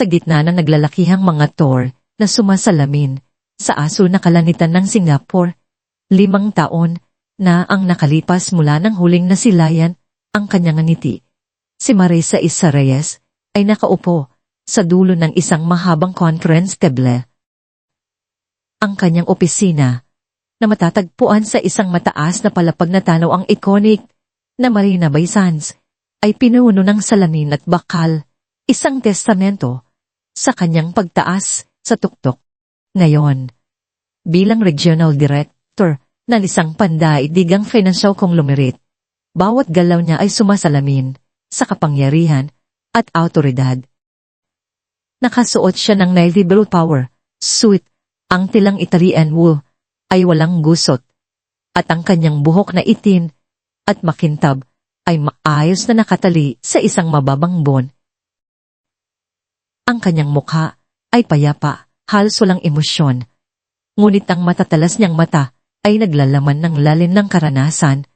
sa gitna ng naglalakihang mga tour na sumasalamin sa asul na kalangitan ng Singapore. 5 taon na ang nakalipas mula ng huling nasilayan ang kanyang ngiti. Si Marisa Issa Reyes ay nakaupo sa dulo ng isang mahabang conference table. Ang kanyang opisina, na matatagpuan sa isang mataas na palapag na tanaw ang iconic na Marina Bay Sands, ay pinuno ng salamin at bakal, isang testamento sa kanyang pagtaas sa tuktok. Ngayon, bilang regional director ng isang pandaigdigang financial conglomerate, bawat galaw niya ay sumasalamin sa kapangyarihan at autoridad. Nakasuot siya ng navy blue power suit, ang tilang Italian wool ay walang gusot, at ang kanyang buhok na itin at makintab ay maayos na nakatali sa isang mababang bon. Ang kanyang mukha ay payapa, halos walang emosyon, ngunit ang matatalas niyang mata ay naglalaman ng lalim ng karanasan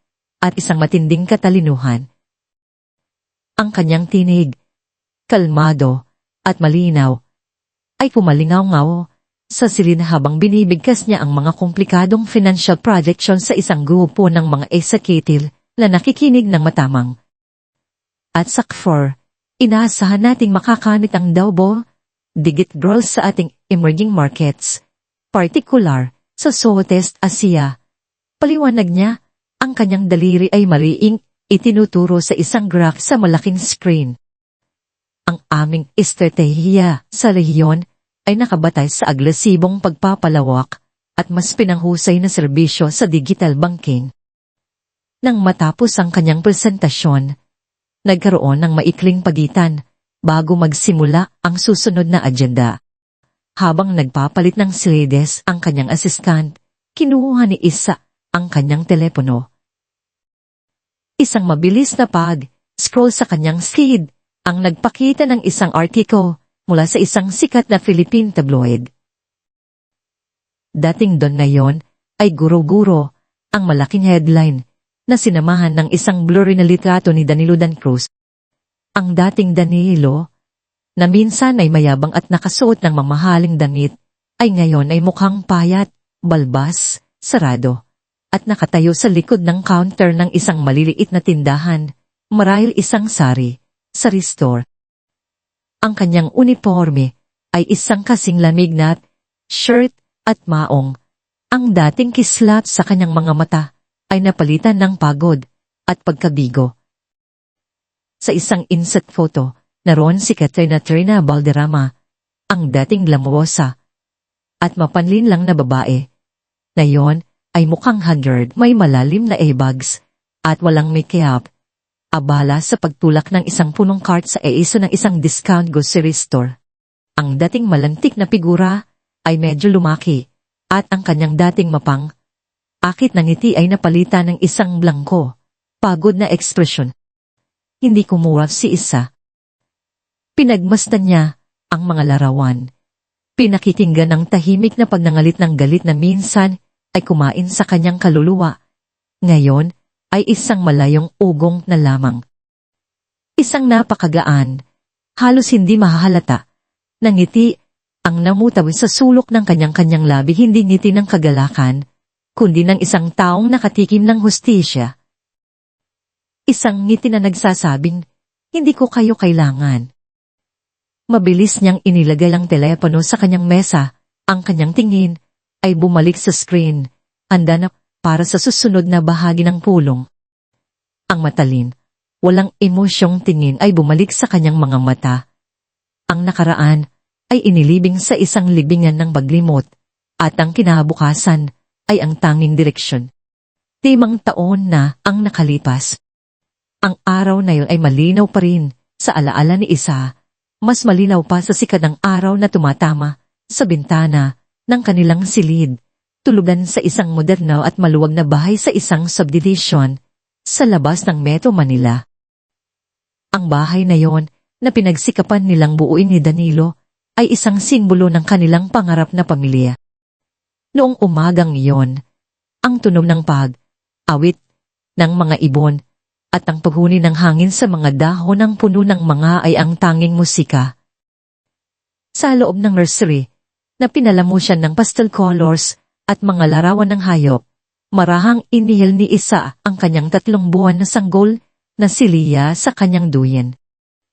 at isang matinding katalinuhan. Ang kanyang tinig, kalmado at malinaw, ay pumalingaw-ngaw sa silid habang binibigkas niya ang mga komplikadong financial projections sa isang grupo ng mga executive na nakikinig ng matamang. At sa Q4, inaasahan nating makakamit ang double-digit growth sa ating emerging markets, particular sa Southeast Asia. Paliwanag niya, ang kanyang daliri ay mariing itinuturo sa isang graph sa malaking screen. Ang aming estratehiya sa rehiyon ay nakabatay sa agresibong pagpapalawak at mas pinanghusay na serbisyo sa digital banking. Nang matapos ang kanyang presentasyon, nagkaroon ng maikling pagitan bago magsimula ang susunod na agenda. Habang nagpapalit ng slides ang kanyang assistant, kinuha ni Isa ang kanyang telepono. Isang mabilis na pag-scroll sa kanyang feed ang nagpakita ng isang article mula sa isang sikat na Philippine tabloid. Dating doon na yon ay guro-guro ang malaking headline na sinamahan ng isang blurry na litrato ni Danilo Dan Cruz. Ang dating Danilo, na minsan ay mayabang at nakasuot ng mamahaling damit, ay ngayon ay mukhang payat, balbas, sarado, at nakatayo sa likod ng counter ng isang maliliit na tindahan, marahil isang sari store. Ang kanyang uniforme ay isang kasing lamig na shirt at maong. Ang dating kislap sa kanyang mga mata ay napalitan ng pagod at pagkabigo. Sa isang inset photo, naroon si Katrina Balderrama, ang dating glamurosa at mapanlin lang na babae. Ngayon ay mukhang haggard, may malalim na earbags at walang makeup. Abala sa pagtulak ng isang punong cart sa eiso ng isang discount grocery store. Ang dating malantik na figura ay medyo lumaki, at ang kanyang dating akit ng ngiti ay napalitan ng isang blangko, pagod na ekspresyon. Hindi kumuha si Isa. Pinagmasdan niya ang mga larawan. Pinakikinggan ng tahimik na pagnangalit ng galit na minsan ay kumain sa kanyang kaluluwa. Ngayon, ay isang malayong ugong na lamang. Isang napakagaan, halos hindi mahahalata, na ngiti ang namutawid sa sulok ng kanyang-kanyang labi, hindi ngiti ng kagalakan, kundi ng isang taong nakatikim ng hustisya. Isang ngiti na nagsasabing, hindi ko kayo kailangan. Mabilis niyang inilagay ang telepono sa kanyang mesa, ang kanyang tingin ay bumalik sa screen, handa na para sa susunod na bahagi ng pulong. Ang matalin, walang emosyong tingin ay bumalik sa kanyang mga mata. Ang nakaraan ay inilibing sa isang libingan ng baglimot, at ang kinabukasan ay ang tanging direksyon. 5 taon na ang nakalipas. Ang araw na yun ay malinaw pa rin sa alaala ni Isa, mas malinaw pa sa sikat ng araw na tumatama sa bintana ng kanilang silid. Tulugan sa isang moderno at maluwag na bahay sa isang subdivision sa labas ng Metro Manila. Ang bahay na yon na pinagsikapan nilang buuin ni Danilo ay isang simbolo ng kanilang pangarap na pamilya. Noong umagang iyon, ang tunog ng awit ng mga ibon at ang paghuni ng hangin sa mga dahon ng puno ng mga ay ang tanging musika. Sa loob ng nursery, na pinalamusan ng pastel colors at mga larawan ng hayop, marahang inihil ni Isa ang kanyang 3 buwan na sanggol na si Leah sa kanyang duyen.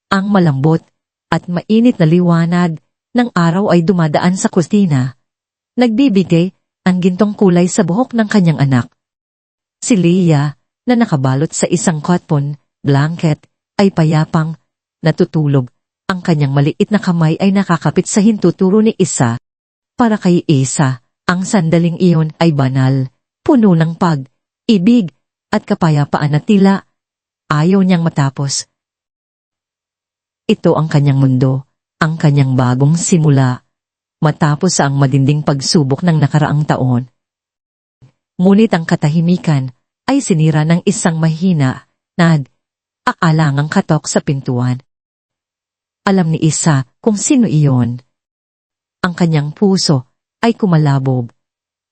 Ang malambot at mainit na liwanag ng araw ay dumadaan sa kusina, nagbibigay ang gintong kulay sa buhok ng kanyang anak. Si Leah, na nakabalot sa isang cotton blanket, ay payapang natutulog. Ang kanyang maliit na kamay ay nakakapit sa hintuturo ni Isa. Para kay Isa, ang sandaling iyon ay banal, puno ng pag-ibig at kapayapaan na tila ayaw niyang matapos. Ito ang kanyang mundo, ang kanyang bagong simula, matapos ang madinding pagsubok ng nakaraang taon. Ngunit ang katahimikan ay sinira ng isang mahina na alangang katok sa pintuan. Alam ni Isa kung sino iyon. Ang kanyang puso ay kumalabog,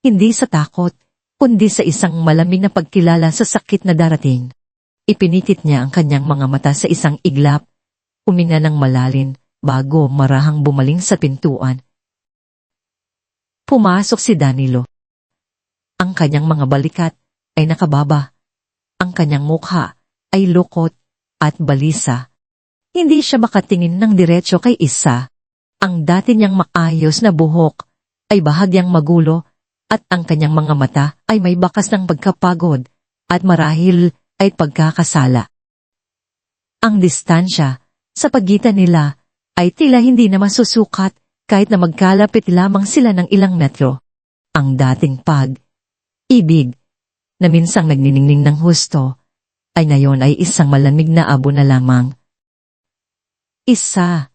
hindi sa takot, kundi sa isang malamig na pagkilala sa sakit na darating. Ipinitit niya ang kanyang mga mata sa isang iglap, huminga ng malalim, bago marahang bumaling sa pintuan. Pumasok si Danilo. Ang kanyang mga balikat ay nakababa. Ang kanyang mukha ay lukot at balisa. Hindi siya makatingin ng diretso kay Isa. Ang dati niyang maayos na buhok ay bahagyang magulo at ang kanyang mga mata ay may bakas ng pagkapagod at marahil ay pagkakasala. Ang distansya sa pagitan nila ay tila hindi na masusukat kahit na magkalapit lamang sila ng ilang metro. Ang dating pag-ibig na minsang nagniningning ng husto ay ngayon ay isang malamig na abo na lamang. Isa.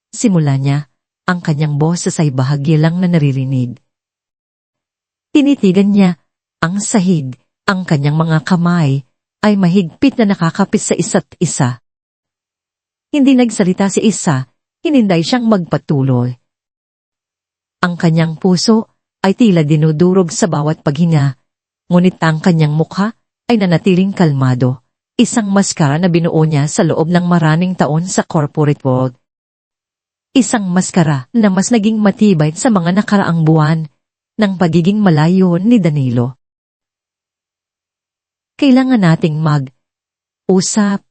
Simula niya, ang kanyang boses ay bahagya lang na naririnig. Tinitigan niya ang sahig, ang kanyang mga kamay ay mahigpit na nakakapit sa isa't isa. Hindi nagsalita si Isa, hininday siyang magpatuloy. Ang kanyang puso ay tila dinudurog sa bawat paghinga, ngunit ang kanyang mukha ay nanatiling kalmado. Isang maskara na binuo niya sa loob ng maraming taon sa corporate world. Isang maskara na mas naging matibay sa mga nakaraang buwan ng pagiging malayo ni Danilo. Kailangan nating mag-usap.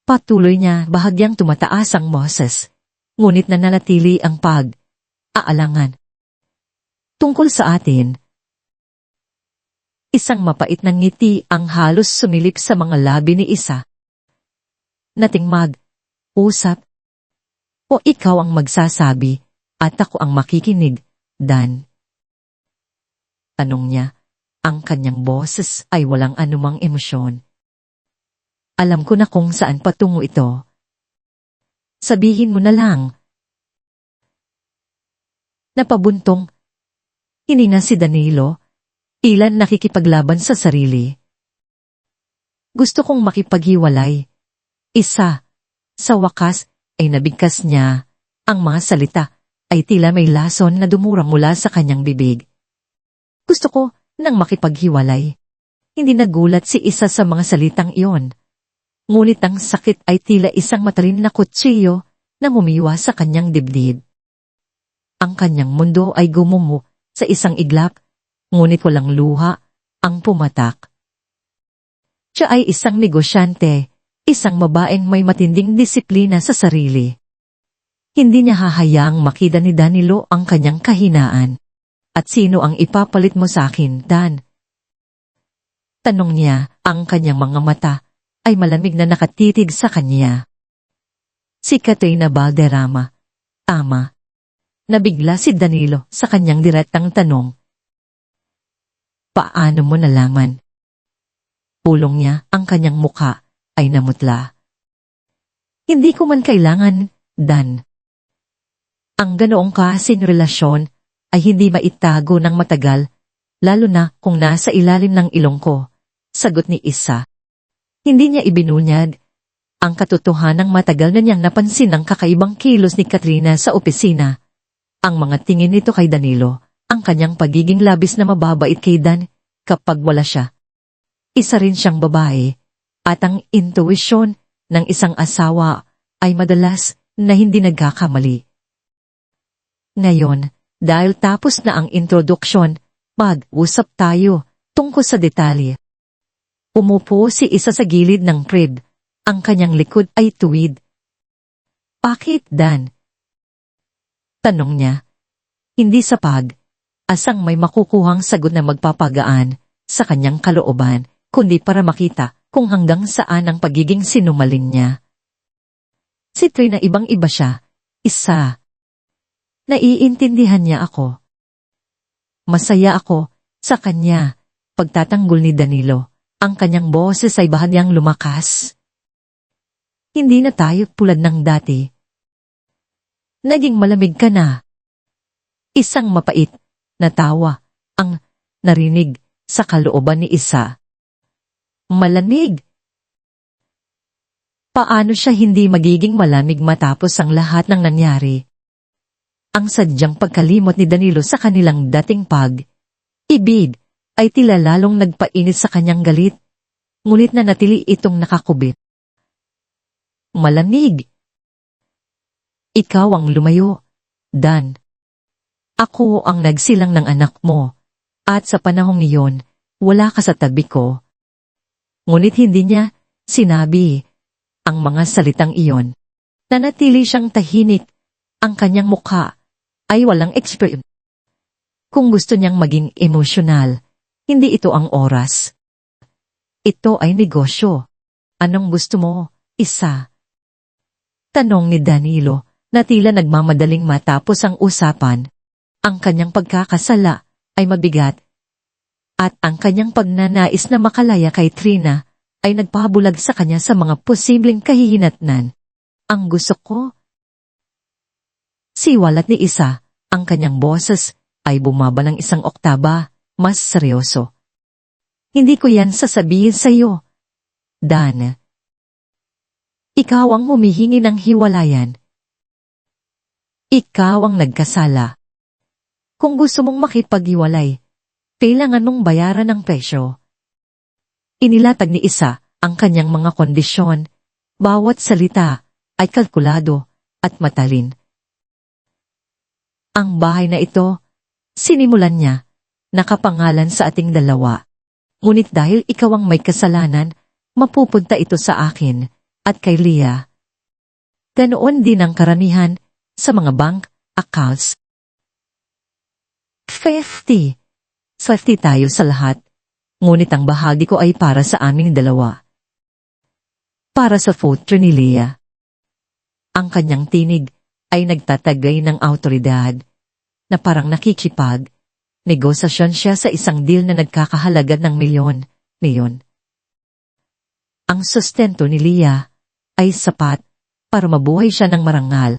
Patuloy niya, bahagyang tumataas ang boses, ngunit nananatili ang pag-aalangan. Tungkol sa atin. Isang mapait na ngiti ang halos sumilip sa mga labi ni Isa. Nating mag-usap. O ikaw ang magsasabi, at ako ang makikinig, Dan. Tanong niya, ang kanyang boses ay walang anumang emosyon. Alam ko na kung saan patungo ito. Sabihin mo na lang. Napabuntong hininga si Danilo, ilan nakikipaglaban sa sarili. Gusto kong makipaghiwalay. Isa. Sa wakas ay nabigkas niya. Ang mga salita ay tila may lason na dumurang mula sa kanyang bibig. Gusto ko nang makipaghiwalay. Hindi nagulat si Isa sa mga salitang iyon. Ngunit ang sakit ay tila isang matalim na kutsilyo na humiwa sa kanyang dibdib. Ang kanyang mundo ay gumumo sa isang iglap, ngunit walang luha ang pumatak. Siya ay isang negosyante, isang babaeng may matinding disiplina sa sarili. Hindi niya hahayaang makita ni Danilo ang kanyang kahinaan. At sino ang ipapalit mo sa akin, Dan? Tanong niya, ang kanyang mga mata ay malamig na nakatitig sa kanya. Si Katrina Valderrama. Tama. Nabigla si Danilo sa kanyang direktang tanong. Paano mo nalaman? Pulong niya, ang kanyang mukha ay namutla. Hindi ko man kailangan, Dan. Ang ganoong kasing relasyon ay hindi maitago ng matagal, lalo na kung nasa ilalim ng ilong ko, sagot ni Isa. Hindi niya ibinunyag ang katotohanang matagal na niyang napansin ang kakaibang kilos ni Katrina sa opisina. Ang mga tingin nito kay Danilo, ang kanyang pagiging labis na mababait kay Dan kapag wala siya. Isa rin siyang babae, at ang intuisyon ng isang asawa ay madalas na hindi nagkakamali. Ngayon, dahil tapos na ang introduksyon, mag-usap tayo tungkol sa detalye. Umupo si Isa sa gilid ng crib. Ang kanyang likod ay tuwid. Bakit, Dan? Tanong niya. Hindi sa asang may makukuhang sagot na magpapagaan sa kanyang kalooban, kundi para makita kung hanggang saan ang pagiging sinungaling niya. Si Trina ibang-iba siya. Isa. Naiintindihan niya ako. Masaya ako sa kanya. Pagtatanggol ni Danilo, ang kanyang boses ay bahagyang lumakas. Hindi na tayo tulad ng dati. Naging malamig ka na. Isang mapait na tawa ang narinig sa kalooban ni Isa. Malamig? Paano siya hindi magiging malamig matapos ang lahat ng nangyari? Ang sadyang pagkalimot ni Danilo sa kanilang dating pag-ibig ay tila lalong nagpainit sa kanyang galit, ngunit nanatili itong nakakubit. Malamig. Ikaw ang lumayo, Dan. Ako ang nagsilang ng anak mo, at sa panahong iyon, wala ka sa tabi ko. Ngunit hindi niya sinabi ang mga salitang iyon. Nanatili siyang tahimik, ang kanyang mukha ay walang expression. Kung gusto niyang maging emosyonal, hindi ito ang oras. Ito ay negosyo. Anong gusto mo, Isa? Tanong ni Danilo na tila nagmamadaling matapos ang usapan. Ang kanyang pagkakasala ay mabigat at ang kanyang pagnanais na makalaya kay Trina ay nagpabulag sa kanya sa mga posibleng kahihinatnan. Ang gusto ko? Siwalat ni Isa, ang kanyang boses ay bumaba ng isang oktaba, mas seryoso. Hindi ko yan sasabihin sa iyo, Dan. Ikaw ang humihingi ng hiwalayan. Ikaw ang nagkasala. Kung gusto mong makipaghiwalay, kailangan mong bayaran ng presyo. Inilatag ni Isa ang kanyang mga kondisyon. Bawat salita ay kalkulado at matalin. Ang bahay na ito, sinimulan niya, nakapangalan sa ating dalawa. Ngunit dahil ikaw ang may kasalanan, mapupunta ito sa akin at kay Leah. Ganoon din ang karamihan sa mga bank accounts. 50 tayo sa lahat, ngunit ang bahagi ko ay para sa aming dalawa. Para sa fortune ni Leah. Ang kanyang tinig ay nagtatagay ng awtoridad na parang nakikipag. Negosasyon siya sa isang deal na nagkakahalaga ng milyon. Ang sustento ni Leah ay sapat para mabuhay siya ng marangal.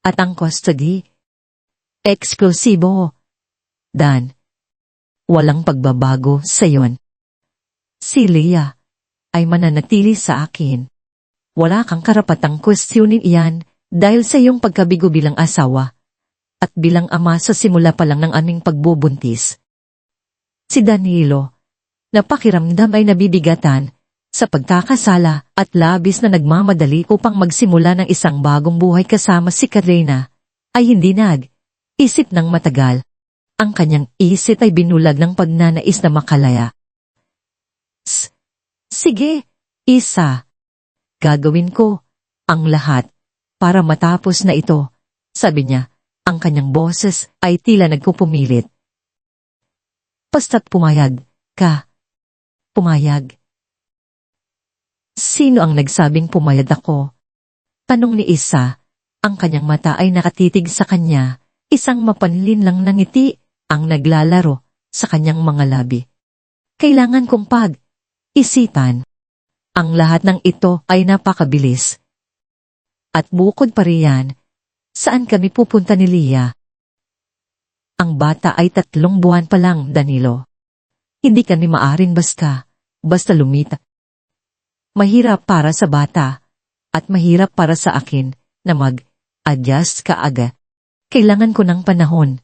At ang custody, eksklusibo. Dan, walang pagbabago sa iyon. Si Leah ay mananatili sa akin. Wala kang karapatang kwestiyonin iyan dahil sa iyong pagkabigo bilang asawa at bilang ama sa simula pa lang ng aming pagbubuntis. Si Danilo, na pakiramdam ay nabibigatan sa pagkakasala at labis na nagmamadali upang magsimula ng isang bagong buhay kasama si Karina, ay hindi nag-isip ng matagal. Ang kanyang isip ay binulag ng pagnanais na makalaya. Sige, Isa. Gagawin ko ang lahat para matapos na ito, sabi niya. Ang kanyang boses ay tila nagpupumilit. Basta't pumayag ka. Pumayag. Sino ang nagsabing pumayag ako? Tanong ni Isa. Ang kanyang mata ay nakatitig sa kanya. Isang mapanlin lang na ngiti ang naglalaro sa kanyang mga labi. Kailangan kong isipan. Ang lahat ng ito ay napakabilis. At bukod pa riyan, saan kami pupunta ni Leah? Ang bata ay 3 buwan pa lang, Danilo. Hindi kami maaring basta lumita. Mahirap para sa bata, at mahirap para sa akin na mag-adjust kaaga. Kailangan ko ng panahon.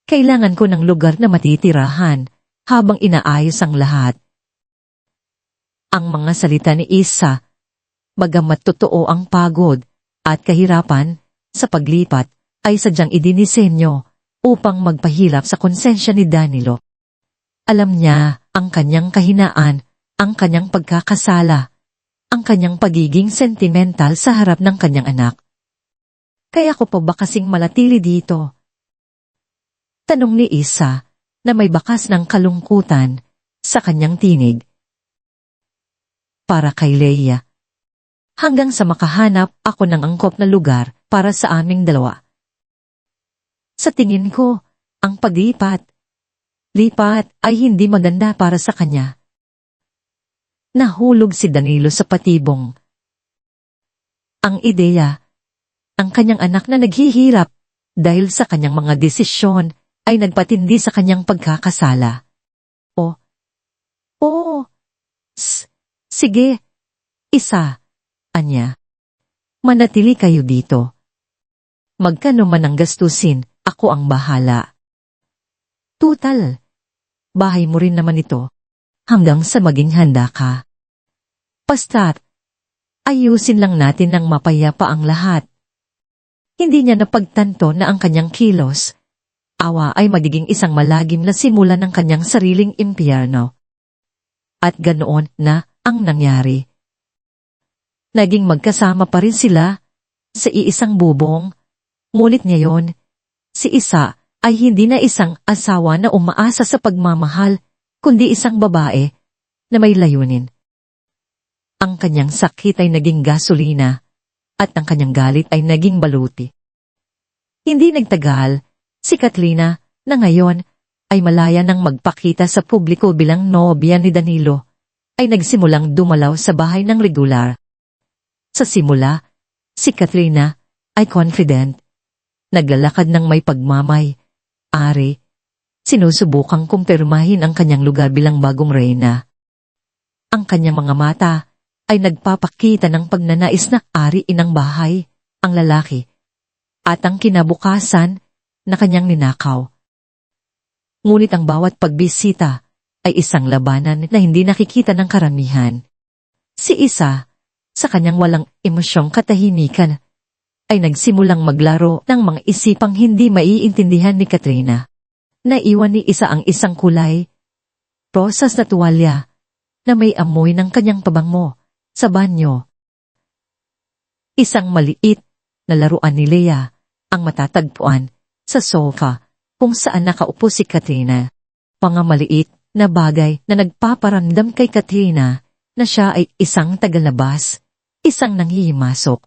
Kailangan ko ng lugar na matitirahan habang inaayos ang lahat. Ang mga salita ni Isa, bagamat totoo ang pagod at kahirapan sa paglipat, ay sadyang idinisenyo upang magpahirap sa konsensya ni Danilo. Alam niya ang kanyang kahinaan, ang kanyang pagkakasala, ang kanyang pagiging sentimental sa harap ng kanyang anak. Kaya ko pa ba kasing malatili dito? Tanong ni Isa na may bakas ng kalungkutan sa kanyang tinig. Para kay Leia. Hanggang sa makahanap ako ng angkop na lugar para sa aming dalawa. Sa tingin ko, ang paglipat ay hindi maganda para sa kanya. Nahulog si Danilo sa patibong. Ang ideya, ang kanyang anak na naghihirap dahil sa kanyang mga desisyon ay nagpatindi sa kanyang pagkakasala. Sige, Isa, anya. Manatili kayo dito. Magkano man ang gastusin, ako ang bahala. Tutal, bahay mo rin naman ito, hanggang sa maging handa ka. Basta't, ayusin lang natin ng mapayapa ang lahat. Hindi niya napagtanto na ang kanyang kilos, awa ay magiging isang malagim na simula ng kanyang sariling impyerno. At ganoon na ang nangyari. Naging magkasama pa rin sila sa iisang bubong, ngunit ngayon, si Isa ay hindi na isang asawa na umaasa sa pagmamahal, kundi isang babae na may layunin. Ang kanyang sakit ay naging gasolina at ang kanyang galit ay naging baluti. Hindi nagtagal, si Katrina na ngayon ay malaya nang magpakita sa publiko bilang nobya ni Danilo, ay nagsimulang dumalaw sa bahay ng regular. Sa simula, si Katrina ay confident, naglalakad ng may pagmamay-ari, sinusubukang kumpirmahin ang kanyang lugar bilang bagong reyna. Ang kanyang mga mata ay nagpapakita ng pagnanais na ariin ng bahay, ang lalaki, at ang kinabukasan na kanyang ninakaw. Ngunit ang bawat pagbisita ay isang labanan na hindi nakikita ng karamihan. Si Isa, sa kanyang walang emosyong katahimikan, ay nagsimulang maglaro ng mga isipang hindi maiintindihan ni Katrina. Naiwan ni Isa ang isang kulay, rosas na tuwalya, na may amoy ng kanyang pabango sa banyo. Isang maliit na laruan ni Leia ang matatagpuan sa sofa kung saan nakaupo si Katrina. Mga maliit na bagay na nagpaparamdam kay Katrina na siya ay isang tagalabas, isang nanghihimasok.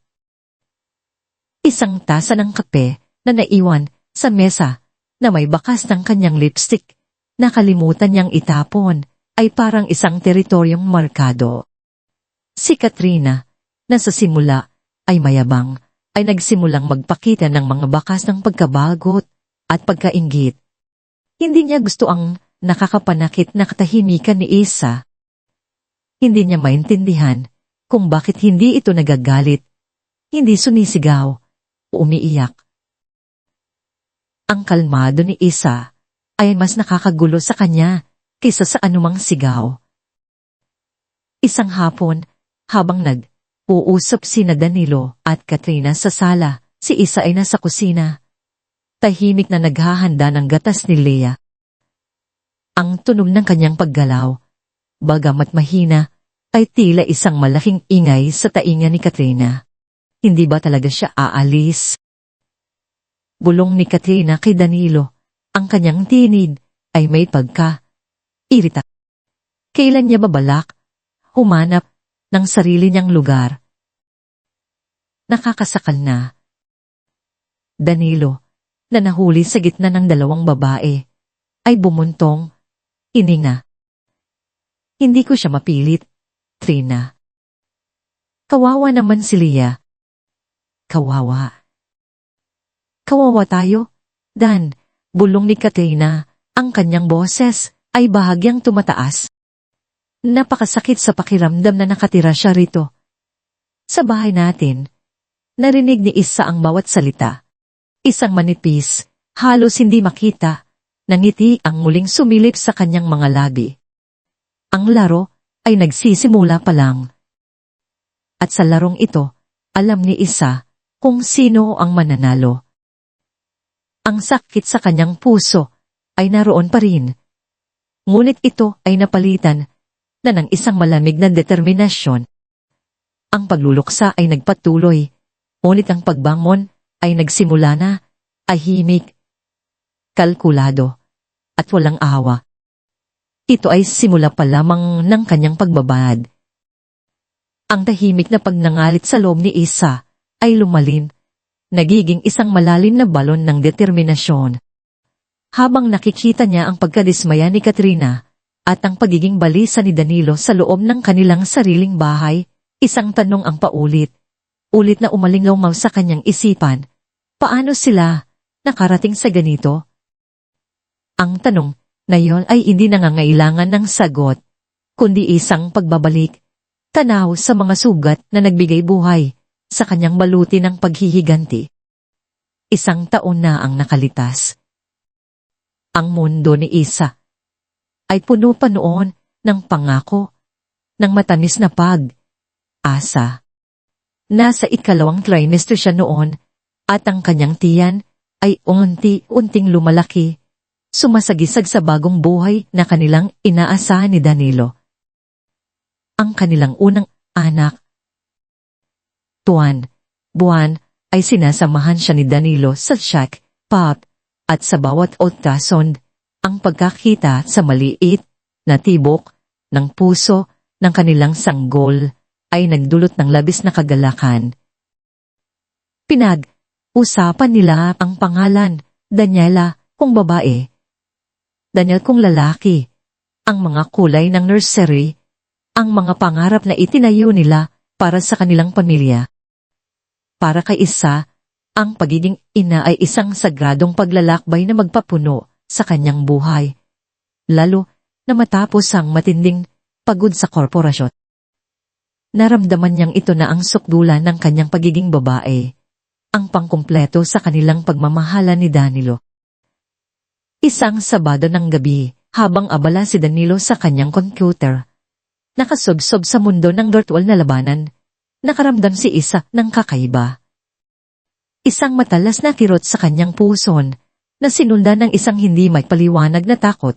Isang tasa ng kape na naiwan sa mesa na may bakas ng kanyang lipstick, nakalimutan niyang itapon, ay parang isang teritoryong markado. Si Katrina, na sa simula ay mayabang, ay nagsimulang magpakita ng mga bakas ng pagkabagot at pagkainggit. Hindi niya gusto ang nakakapanakit na katahimikan ni Isa. Hindi niya maintindihan kung bakit hindi ito nagagalit, hindi sumisigaw o umiiyak. Ang kalmado ni Isa ay mas nakakagulo sa kanya kaysa sa anumang sigaw. Isang hapon, habang nag-uusap sina Danilo at Katrina sa sala, si Isa ay nasa kusina. Tahimik na naghahanda ng gatas ni Leia. Ang tunog ng kanyang paggalaw, bagamat mahina, ay tila isang malaking ingay sa tainga ni Katrina. Hindi ba talaga siya aalis? Bulong ni Katrina kay Danilo, ang kanyang tinig ay may pagka-irita. Kailan niya babalak humanap ng sarili niyang lugar? Nakakasakal na. Danilo, na nahuli sa gitna ng dalawang babae, ay bumuntong, ininga. Hindi ko siya mapilit, Trina. Kawawa naman si Leia. Kawawa. Kawawa tayo, Dan, bulong ni Katrina, ang kanyang boses ay bahagyang tumataas. Napakasakit sa pakiramdam na nakatira siya rito. Sa bahay natin, narinig ni Isa ang bawat salita. Isang manipis, halos hindi makita, na ngiti ang muling sumilip sa kanyang mga labi. Ang laro ay nagsisimula pa lang. At sa larong ito, alam ni Isa kung sino ang mananalo. Ang sakit sa kanyang puso ay naroon pa rin. Ngunit ito ay napalitan na ng isang malamig na determinasyon. Ang pagluluksa ay nagpatuloy, ngunit ang pagbangon ay nagsimula na, tahimik, kalkulado, at walang awa. Ito ay simula pa lamang ng kanyang pagbabad. Ang tahimik na pagnangalit sa loob ni Isa ay lumalim, nagiging isang malalim na balon ng determinasyon. Habang nakikita niya ang pagkadismaya ni Katrina at ang pagiging balisa ni Danilo sa loob ng kanilang sariling bahay, isang tanong ang paulit-ulit na umalingaw sa kanyang isipan. Paano sila nakarating sa ganito? Ang tanong na yon ay hindi nangangailangan ng sagot, kundi isang pagbabalik, tanaw sa mga sugat na nagbigay buhay sa kanyang baluti ng paghihiganti. Isang taon na ang nakalitas. Ang mundo ni Isa ay puno pa noon ng pangako, ng matamis na pag-asa. Nasa ikalawang trimester siya noon at ang kanyang tiyan ay unti-unting lumalaki, sumasagisag sa bagong buhay na kanilang inaasahan ni Danilo. Ang kanilang unang anak. Buwan ay sinasamahan siya ni Danilo sa shack, pub, at sa bawat ultrasound, ang pagkakita sa maliit na tibok ng puso ng kanilang sanggol ay nagdulot ng labis na kagalakan. Pinag-usapan nila ang pangalan, Daniela kung babae, Daniel kung lalaki, ang mga kulay ng nursery, ang mga pangarap na itinayo nila para sa kanilang pamilya. Para kay Isa, ang pagiging ina ay isang sagradong paglalakbay na magpapuno sa kanyang buhay, lalo na matapos ang matinding pagod sa korporasyon. Naramdaman niyang ito na ang sukdulan ng kanyang pagiging babae, ang pangkumpleto sa kanilang pagmamahalan ni Danilo. Isang Sabado ng gabi, habang abala si Danilo sa kanyang computer, nakasubsob sa mundo ng virtual na labanan, nakaramdam si Isa ng kakaiba. Isang matalas na kirot sa kanyang puson na sinundan ng isang hindi may paliwanag na takot.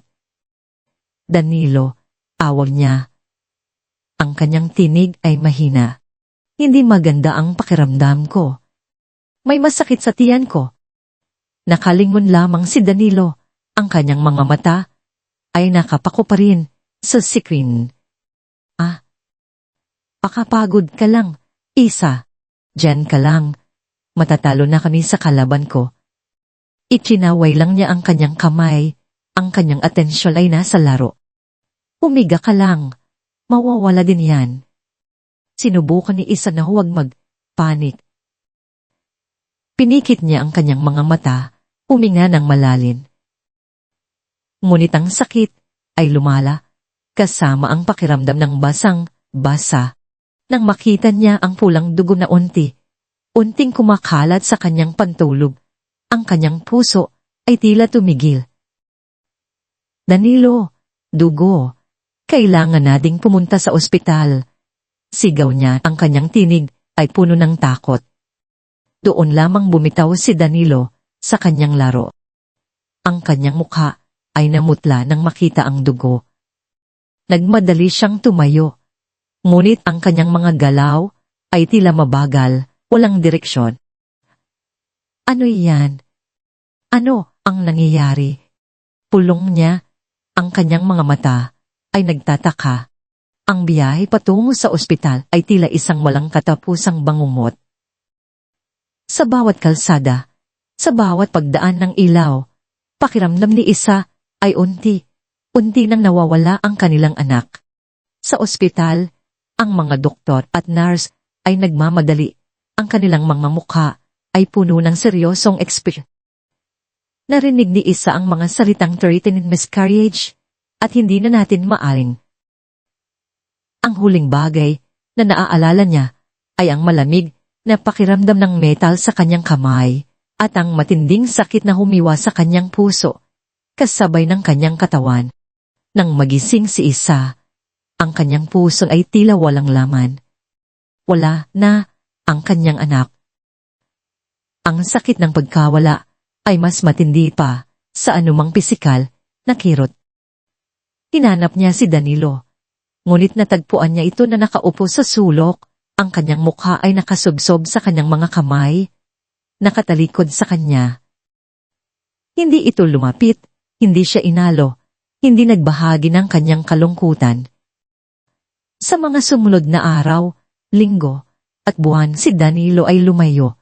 Danilo, awag niya. Ang kanyang tinig ay mahina. Hindi maganda ang pakiramdam ko. May masakit sa tiyan ko. Nakalingon lamang si Danilo. Ang kanyang mga mata ay nakapako pa rin sa screen. Pakapagod ka lang, Isa. Diyan ka lang. Matatalo na kami sa kalaban ko. Itinaway lang niya ang kanyang kamay, ang kanyang atensyon ay nasa laro. Humiga ka lang, mawawala din yan. Sinubukan ni Isa na huwag mag-panik. Pinikit niya ang kanyang mga mata, huminga ng malalim. Ngunit ang sakit ay lumala, kasama ang pakiramdam ng basang-basa. Nang makita niya ang pulang dugo na unting kumakalat sa kanyang pantulog, ang kanyang puso ay tila tumigil. Danilo, dugo, kailangan nating pumunta sa ospital. Sigaw niya, ang kanyang tinig ay puno ng takot. Doon lamang bumitaw si Danilo sa kanyang laro. Ang kanyang mukha ay namutla nang makita ang dugo. Nagmadali siyang tumayo, ngunit ang kanyang mga galaw ay tila mabagal. Walang direksyon. Ano iyan? Ano ang nangyayari? Pulong niya, ang kanyang mga mata ay nagtataka. Ang biyahe patungo sa ospital ay tila isang walang katapusang bangungot. Sa bawat kalsada, sa bawat pagdaan ng ilaw, pakiramdam ni Isa ay unti nang nawawala ang kanilang anak. Sa ospital, ang mga doktor at nurse ay nagmamadali. Ang kanilang mga mukha ay puno ng seryosong ekspresyon. Narinig ni Isa ang mga salitang threatening miscarriage at hindi na natin maaring. Ang huling bagay na naaalala niya ay ang malamig na pakiramdam ng metal sa kanyang kamay at ang matinding sakit na humiwa sa kanyang puso, kasabay ng kanyang katawan. Nang magising si Isa, ang kanyang puso ay tila walang laman. Wala na ang kanyang anak. Ang sakit ng pagkawala ay mas matindi pa sa anumang pisikal na kirot. Hinanap niya si Danilo, ngunit natagpuan niya ito na nakaupo sa sulok. Ang kanyang mukha ay nakasubsob sa kanyang mga kamay, nakatalikod sa kanya. Hindi ito lumapit, hindi siya inalo, hindi nagbahagi ng kanyang kalungkutan. Sa mga sumunod na araw, linggo, at buwan si Danilo ay lumayo.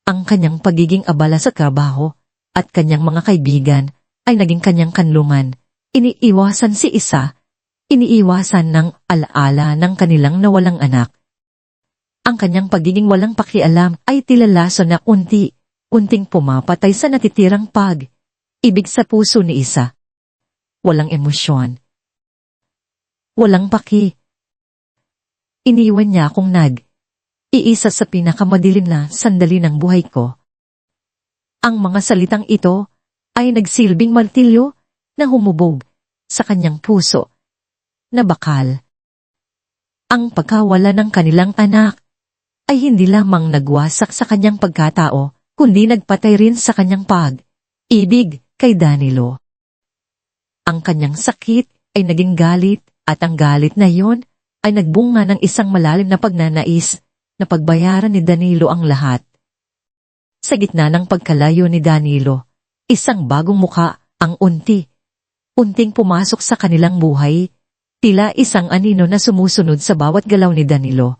Ang kanyang pagiging abala sa trabaho at kanyang mga kaibigan ay naging kanyang kanlungan. Iniiwasan si isa, iniiwasan ng alaala ng kanilang nawalang anak. Ang kanyang pagiging walang pakialam ay tilalaso na unting pumapatay sa natitirang pag-ibig sa puso ni isa. Walang emosyon. Walang paki. Iniwan niya akong iisa sa pinakamadilim na sandali ng buhay ko. Ang mga salitang ito ay nagsilbing martilyo na humubog sa kanyang puso na bakal. Ang pagkawala ng kanilang anak ay hindi lamang nagwasak sa kanyang pagkatao, kundi nagpatay rin sa kanyang pag-ibig kay Danilo. Ang kanyang sakit ay naging galit at ang galit na iyon ay nagbunga ng isang malalim na pagnanais na pagbayaran ni Danilo ang lahat. Sa gitna ng pagkalayo ni Danilo, isang bagong muka ang unting pumasok sa kanilang buhay, tila isang anino na sumusunod sa bawat galaw ni Danilo.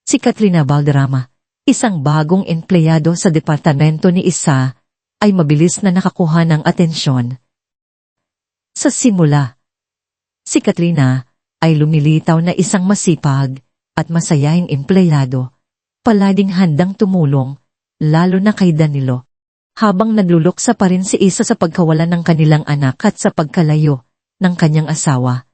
Si Katrina Valderrama, isang bagong empleyado sa departamento ni Isa, ay mabilis na nakakuha ng atensyon. Sa simula, si Katrina ay lumilitaw na isang masipag at masayahing empleyado, palaging handang tumulong, lalo na kay Danilo. Habang nagluluksa pa rin si Isa sa pagkawalan ng kanilang anak at sa pagkalayo ng kanyang asawa,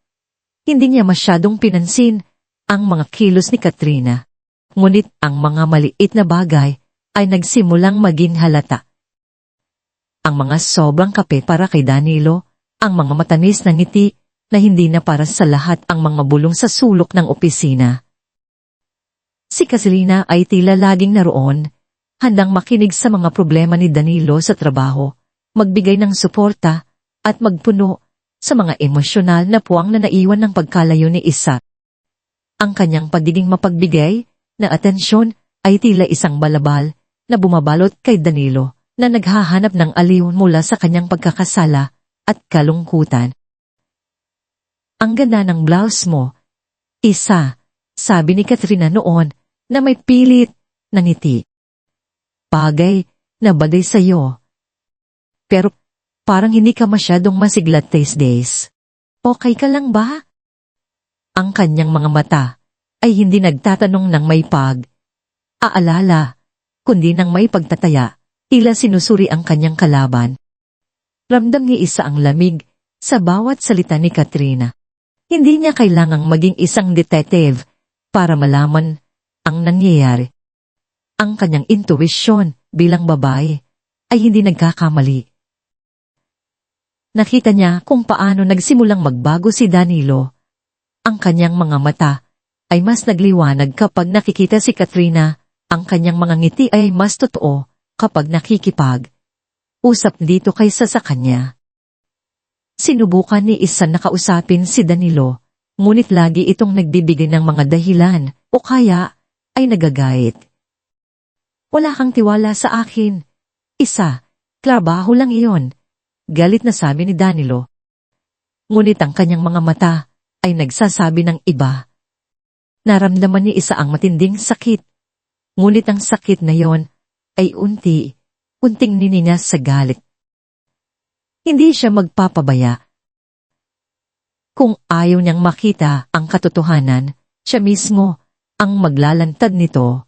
hindi niya masyadong pinansin ang mga kilos ni Katrina. Ngunit ang mga maliit na bagay ay nagsimulang maging halata. Ang mga sobrang kape para kay Danilo, ang mga matamis na ngiti na hindi na para sa lahat ang mga bulong sa sulok ng opisina. Si Katrina ay tila laging naroon, handang makinig sa mga problema ni Danilo sa trabaho, magbigay ng suporta, at magpuno sa mga emosyonal na puwang na naiwan ng pagkalayo ni Isa. Ang kanyang pagiging mapagbigay na atensyon ay tila isang balabal na bumabalot kay Danilo na naghahanap ng aliw mula sa kanyang pagkakasala at kalungkutan. Ang ganda ng blouse mo, Isa, sabi ni Katrina noon na may pilit na ngiti. Bagay na baday sa'yo. Pero parang hindi ka masyadong masiglat these days. Okay ka lang ba? Ang kanyang mga mata ay hindi nagtatanong ng may aalala, kundi ng may pagtataya, tila sinusuri ang kanyang kalaban. Ramdam ni Isa ang lamig sa bawat salita ni Katrina. Hindi niya kailangang maging isang detective para malaman ang nangyayari. Ang kanyang intuwisyon bilang babae ay hindi nagkakamali. Nakita niya kung paano nagsimulang magbago si Danilo. Ang kanyang mga mata ay mas nagliwanag kapag nakikita si Katrina, ang kanyang mga ngiti ay mas totoo kapag nakikipag-usap dito kaysa sa kanya. Sinubukan ni Isa na kausapin si Danilo, ngunit lagi itong nagbibigay ng mga dahilan o kaya ay nagagait. Wala kang tiwala sa akin. Isa, trabaho lang iyon. Galit na sabi ni Danilo. Ngunit ang kanyang mga mata ay nagsasabi ng iba. Naramdaman ni Isa ang matinding sakit. Ngunit ang sakit na yon ay unting nininas sa galit. Hindi siya magpapabaya. Kung ayaw niyang makita ang katotohanan, siya mismo ang maglalantad nito.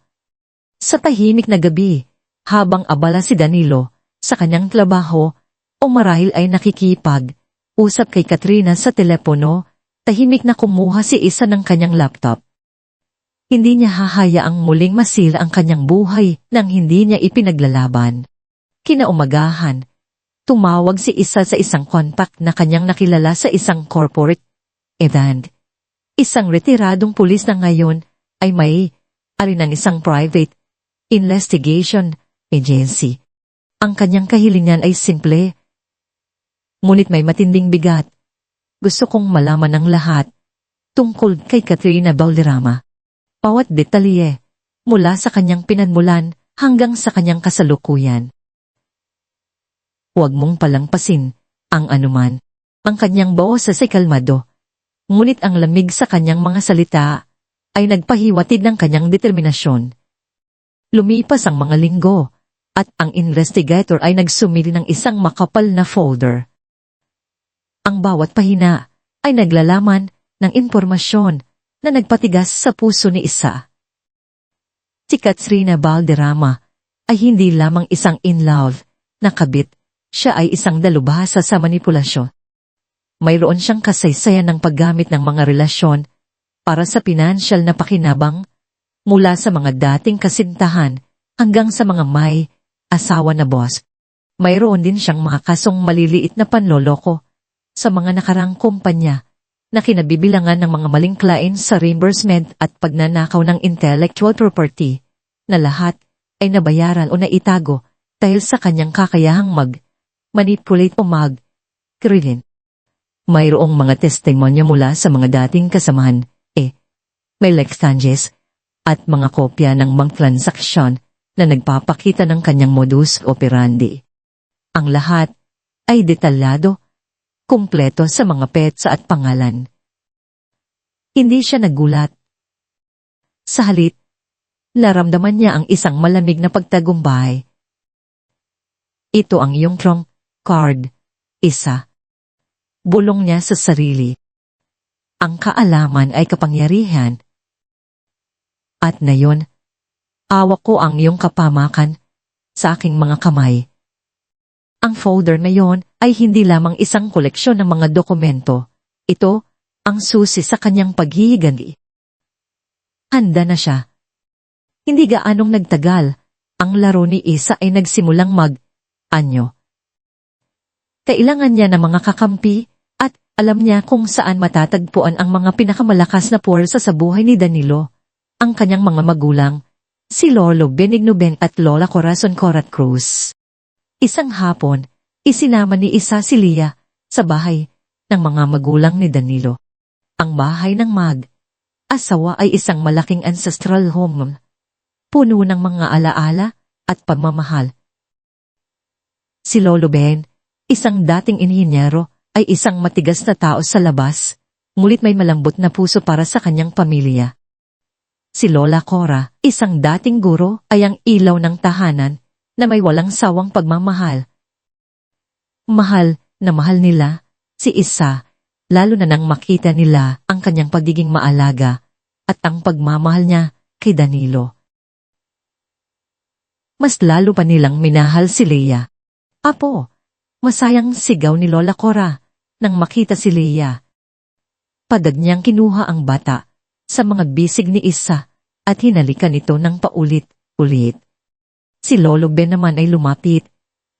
Sa tahimik na gabi, habang abala si Danilo sa kanyang trabaho o marahil ay nakikipag-usap kay Katrina sa telepono, tahimik na kumuha si Isa ng kanyang laptop. Hindi niya hahayaang muling masira ang kanyang buhay nang hindi niya ipinaglalaban. Kinaumagahan, tumawag si Isa sa isang contact na kanyang nakilala sa isang corporate event. Isang retiradong pulis na ngayon ay may ng isang private investigation agency Ang kanyang kahilingan ay simple, ngunit may matinding bigat. Gusto kong malaman ang lahat tungkol kay Katrina Valderrama. Bawat detalye, mula sa kanyang pinanmulan hanggang sa kanyang kasalukuyan. Huwag mong palangpasin ang anuman. Ang kanyang boses ay kalmado, ngunit ang lamig sa kanyang mga salita ay nagpahiwatig ng kanyang determinasyon. Lumipas ang mga linggo, at ang investigator ay nagsumili ng isang makapal na folder. Ang bawat pahina ay naglalaman ng impormasyon na nagpatigas sa puso ni Isa. Si Katrina Valderrama ay hindi lamang isang in-love na kabit, siya ay isang dalubhasa sa manipulasyon. Mayroon siyang kasaysayan ng paggamit ng mga relasyon para sa pinansyal na pakinabang, mula sa mga dating kasintahan hanggang sa mga may asawa na boss. Mayroon din siyang mga kasong maliliit na panloloko sa mga nakarang kumpanya na kinabibilangan ng mga maling client sa reimbursement at pagnanakaw ng intellectual property, na lahat ay nabayaran o naitago dahil sa kanyang kakayahang manipulate o mag-krilin. Mayroong mga testimonya mula sa mga dating kasamahan, may exchanges at mga kopya ng mga transaksyon na nagpapakita ng kanyang modus operandi. Ang lahat ay detalyado, kumpleto sa mga petsa at pangalan. Hindi siya nagulat. Sa halip, naramdaman niya ang isang malamig na pagtagumpay. Ito ang iyong trump card, Isa. Bulong niya sa sarili. Ang kaalaman ay kapangyarihan. At ngayon, hawak ko ang iyong kapamakan sa aking mga kamay. Ang folder na yon ay hindi lamang isang koleksyon ng mga dokumento. Ito ang susi sa kanyang paghihigandi. Handa na siya. Hindi gaanong nagtagal, ang laro ni Isa ay nagsimulang mag-anyo. Kailangan niya ng mga kakampi at alam niya kung saan matatagpuan ang mga pinakamalakas na puwersa sa buhay ni Danilo, ang kanyang mga magulang, si Lolo Benigno Ben at Lola Corazon Corat Cruz. Isang hapon, isinama ni Isa si Lia sa bahay ng mga magulang ni Danilo. Ang bahay ng mag-asawa ay isang malaking ancestral home, puno ng mga alaala at pagmamahal. Si Lolo Ben, isang dating inhinyero, ay isang matigas na tao sa labas, ngunit may malambot na puso para sa kanyang pamilya. Si Lola Cora, isang dating guro, ay ang ilaw ng tahanan na may walang sawang pagmamahal. Mahal na mahal nila si Isa, lalo na nang makita nila ang kanyang pagiging maalaga at ang pagmamahal niya kay Danilo. Mas lalo pa nilang minahal si Leia. Apo, masayang sigaw ni Lola Cora nang makita si Leia. Padag niyang kinuha ang bata sa mga bisig ni Isa at hinalikan ito ng paulit-ulit. Si Lolo Ben naman ay lumapit.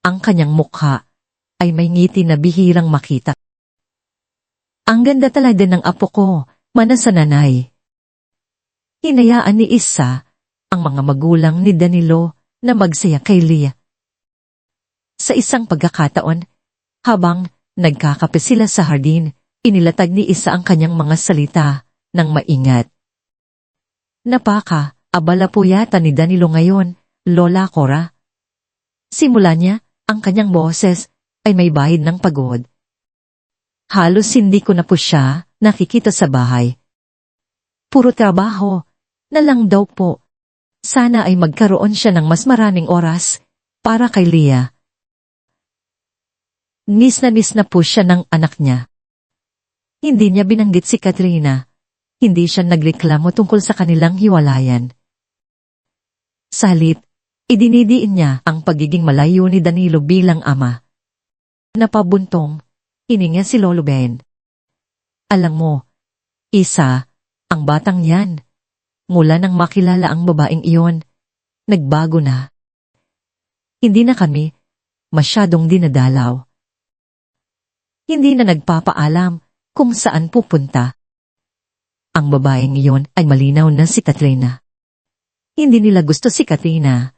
Ang kanyang mukha ay may ngiti na bihirang makita. Ang ganda talaga ng apo ko, mana sa nanay. Hinayaan ni Isa ang mga magulang ni Danilo na magsaya kay Leia. Sa isang pagkakataon, habang nagkakape sila sa hardin, inilatag ni Isa ang kanyang mga salita ng maingat. Abala po yata ni Danilo ngayon, Lola Cora. Simula niya, ang kanyang boses ay may bahid ng pagod. Halos hindi ko na po siya nakikita sa bahay. Puro trabaho na lang daw po. Sana ay magkaroon siya ng mas maraming oras para kay Leia. Miss na po siya ng anak niya. Hindi niya binanggit si Katrina. Hindi siya nagreklamo tungkol sa kanilang hiwalayan. Sa halip, idinidiin niya ang pagiging malayo ni Danilo bilang ama. Napabuntong, hininga si Lolo Ben. Alam mo, Isa, ang batang yan, mula nang makilala ang babaeng iyon, nagbago na. Hindi na kami masyadong dinadalaw. Hindi na nagpapaalam kung saan pupunta. Ang babaeng iyon ay malinaw na si Katrina. Hindi nila gusto si Katrina.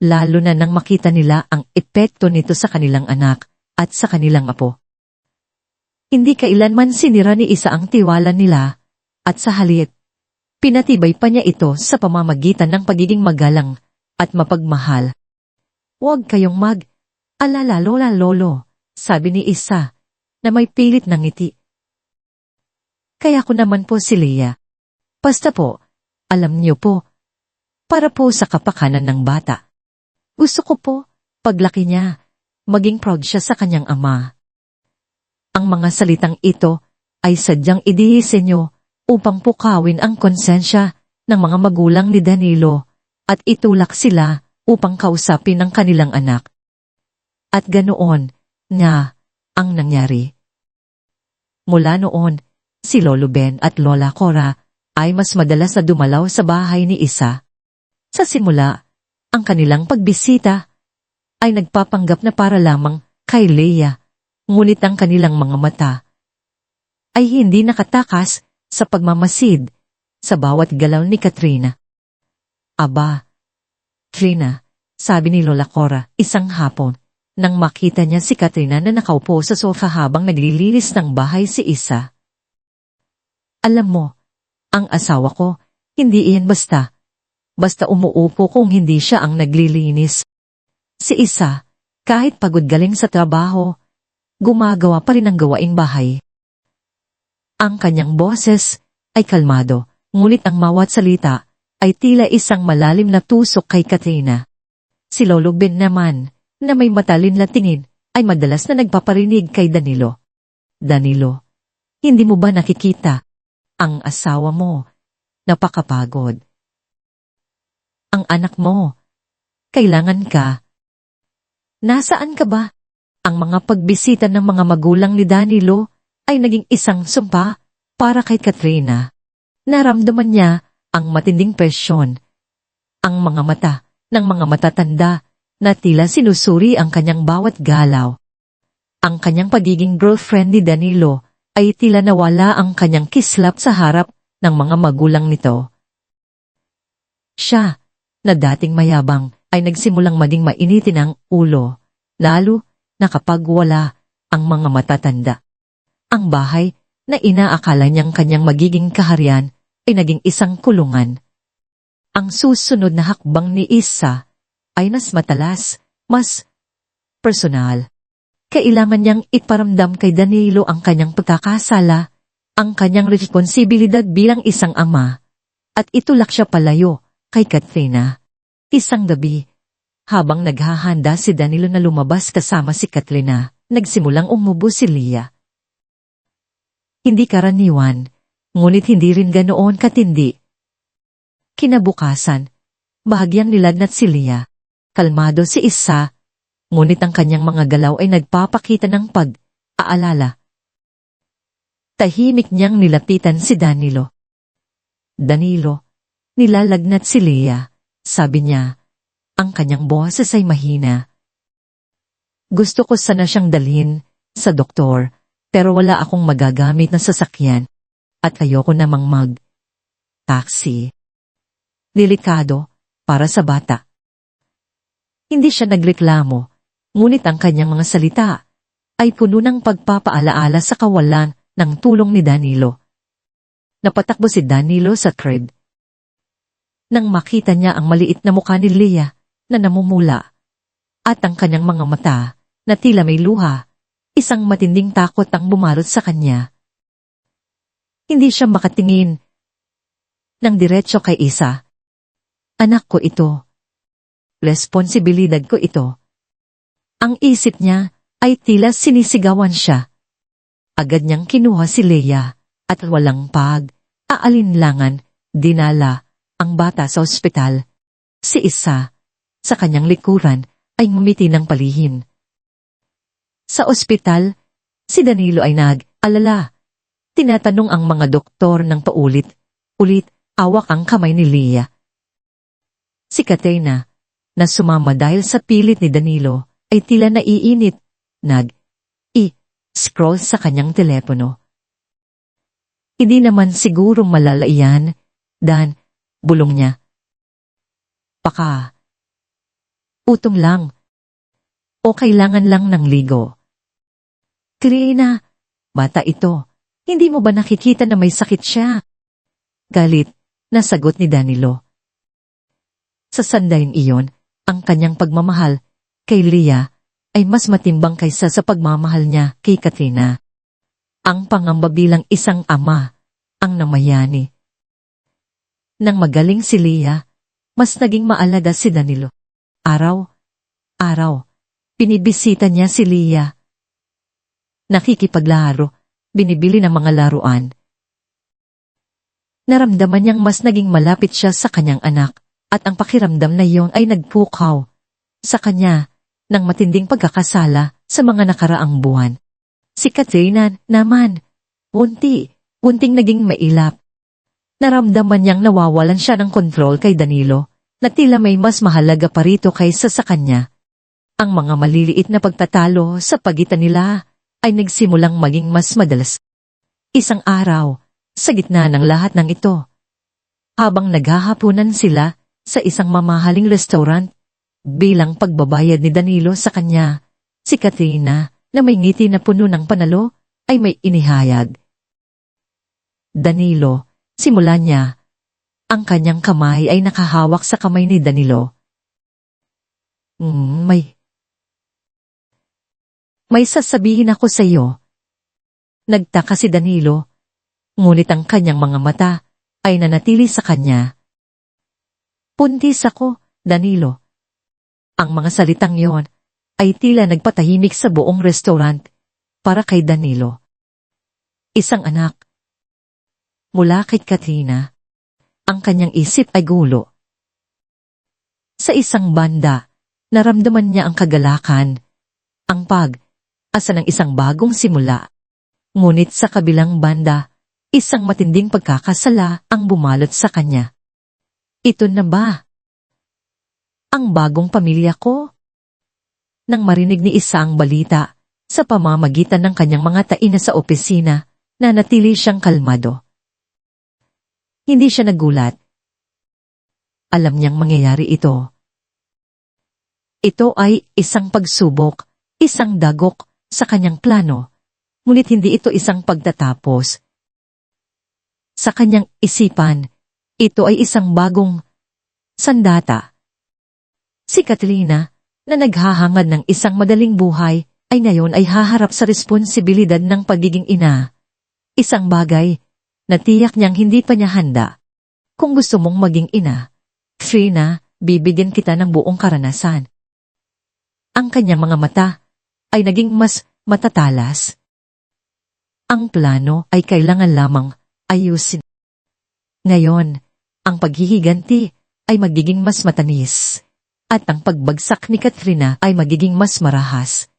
lalo na nang makita nila ang epekto nito sa kanilang anak at sa kanilang apo. Hindi kailanman sinira ni Isa ang tiwala nila, at sa halip, pinatibay pa niya ito sa pamamagitan ng pagiging magalang at mapagmahal. Huwag kayong mag-alala lola lolo, sabi ni Isa, na may pilit ng ngiti. Kaya ko naman po si Leah. Basta po, alam niyo po, para po sa kapakanan ng bata. Gusto ko po, paglaki niya, maging proud siya sa kanyang ama. Ang mga salitang ito ay sadyang idisenyo upang pukawin ang konsensya ng mga magulang ni Danilo at itulak sila upang kausapin ang kanilang anak. At ganoon nga ang nangyari. Mula noon, si Lolo Ben at Lola Cora ay mas madalas na dumalaw sa bahay ni Isa. Sa simula, ang kanilang pagbisita ay nagpapanggap na para lamang kay Leah, ngunit ang kanilang mga mata ay hindi nakatakas sa pagmamasid sa bawat galaw ni Katrina. Aba, Trina, sabi ni Lola Cora isang hapon, nang makita niya si Katrina na nakaupo sa sofa habang naglilinis ng bahay si Isa. Alam mo, ang asawa ko, hindi iyan basta umuupo kung hindi siya ang naglilinis. Si Isa, kahit pagod galing sa trabaho, gumagawa pa rin ng gawaing bahay. Ang kanyang boses ay kalmado, ngunit ang bawat salita ay tila isang malalim na tusok kay Katrina. Si Lolo Ben naman, na may matalin na tingin, ay madalas na nagpaparinig kay Danilo. Danilo, hindi mo ba nakikita? Ang asawa mo, napakapagod. Ang anak mo, kailangan ka. Nasaan ka ba? Ang mga pagbisita ng mga magulang ni Danilo ay naging isang sumpa para kay Katrina. Naramdaman niya ang matinding presyon. Ang mga mata ng mga matatanda na tila sinusuri ang kanyang bawat galaw. Ang kanyang pagiging girlfriend ni Danilo ay tila nawala ang kanyang kislap sa harap ng mga magulang nito. Siya, na dating mayabang, ay nagsimulang maging mainitin ang ulo, lalo na kapag wala ang mga matatanda. Ang bahay na inaakala niyang kanyang magiging kaharian ay naging isang kulungan. Ang susunod na hakbang ni Isa ay mas matalas, mas personal. Kailangan niyang iparamdam kay Danilo ang kanyang pagkakasala, ang kanyang responsibilidad bilang isang ama, at itulak siya palayo kay Katrina. Isang gabi, habang naghahanda si Danilo na lumabas kasama si Katrina, nagsimulang umubo si Leah. Hindi karaniwan, ngunit hindi rin ganoon katindi. Kinabukasan, bahagyang nilagnat si Leah. Kalmado si Isa, ngunit ang kanyang mga galaw ay nagpapakita ng pag-aalala. Tahimik niyang nilapitan si Danilo. Danilo, nilalagnat si Leah, sabi niya. Ang kanyang boses ay mahina. Gusto ko sana siyang dalhin sa doktor, pero wala akong magagamit na sasakyan at ayoko namang mag-taxi. Delikado para sa bata. Hindi siya nagreklamo, ngunit ang kanyang mga salita ay puno ng pagpapaalaala sa kawalan ng tulong ni Danilo. Napatakbo si Danilo sa crib. Nang makita niya ang maliit na mukha ni Leah na namumula at ang kanyang mga mata na tila may luha, isang matinding takot ang bumarot sa kanya. Hindi siya makatingin ng diretso kay Isa. Anak ko ito. Responsibilidad ko ito. Ang isip niya ay tila sinisigawan siya. Agad niyang kinuha si Leah at walang pag-aalinlangan dinala ang bata sa ospital. Si Isa, sa kanyang likuran, ay ngumiti ng palihim. Sa ospital, si Danilo ay nag-alala. Tinatanong ang mga doktor ng paulit-ulit, awak ang kamay ni Leah. Si Katrina, na sumama dahil sa pilit ni Danilo, ay tila naiinit, nag-scroll sa kanyang telepono. Hindi naman siguro malala iyan, Dan, bulong niya. Baka Utong lang. O kailangan lang ng ligo. Katrina, bata ito. Hindi mo ba nakikita na may sakit siya? Galit na sagot ni Danilo. Sa sandaling iyon, ang kanyang pagmamahal kay Leah ay mas matimbang kaysa sa pagmamahal niya kay Katrina. Ang pangamba bilang isang ama ang namayani. Nang magaling si Leah, mas naging maalaga si Danilo. Araw, binibisita niya si Leah. Nakikipaglaro, binibili ng mga laruan. Naramdaman niyang mas naging malapit siya sa kanyang anak, at ang pakiramdam na iyon ay nagpukaw sa kanya ng matinding pagkakasala sa mga nakaraang buwan. Si Katrina naman, unting naging mailap. Naramdaman niyang nawawalan siya ng kontrol kay Danilo, na tila may mas mahalaga pa rito kaysa sa kanya. Ang mga maliliit na pagtatalo sa pagitan nila ay nagsimulang maging mas madalas. Isang araw, sa gitna ng lahat ng ito, habang naghahapunan sila sa isang mamahaling restaurant, bilang pagbabayad ni Danilo sa kanya, si Katrina, na may ngiti na puno ng panalo, ay may inihayag. Danilo, simula niya, ang kanyang kamay ay nakahawak sa kamay ni Danilo. May sasabihin ako sa iyo. Nagtaka si Danilo, ngunit ang kanyang mga mata ay nanatili sa kanya. Puntis ako, Danilo. Ang mga salitang yon ay tila nagpatahimik sa buong restaurant para kay Danilo. Isang anak. Mula kay Katrina, ang kanyang isip ay gulo. Sa isang banda, naramdaman niya ang kagalakan, ang pag-asa ng isang bagong simula. Ngunit sa kabilang banda, isang matinding pagkakasala ang bumalot sa kanya. Ito na ba ang bagong pamilya ko? Nang marinig ni Isa ang balita, sa pamamagitan ng kanyang mga taina sa opisina, nanatili siyang kalmado. Hindi siya nagulat. Alam niyang mangyayari ito. Ito ay isang pagsubok, isang dagok sa kanyang plano, ngunit hindi ito isang pagtatapos. Sa kanyang isipan, ito ay isang bagong sandata. Si Katrina, na naghahangad ng isang madaling buhay, ay ngayon ay haharap sa responsibilidad ng pagiging ina. Isang bagay na tiyak niyang hindi pa niya handa. Kung gusto mong maging ina, Katrina, bibigyan kita ng buong karanasan. Ang kanyang mga mata ay naging mas matatalas. Ang plano ay kailangan lamang ayusin. Ngayon, ang paghihiganti ay magiging mas matanis, at ang pagbagsak ni Katrina ay magiging mas marahas.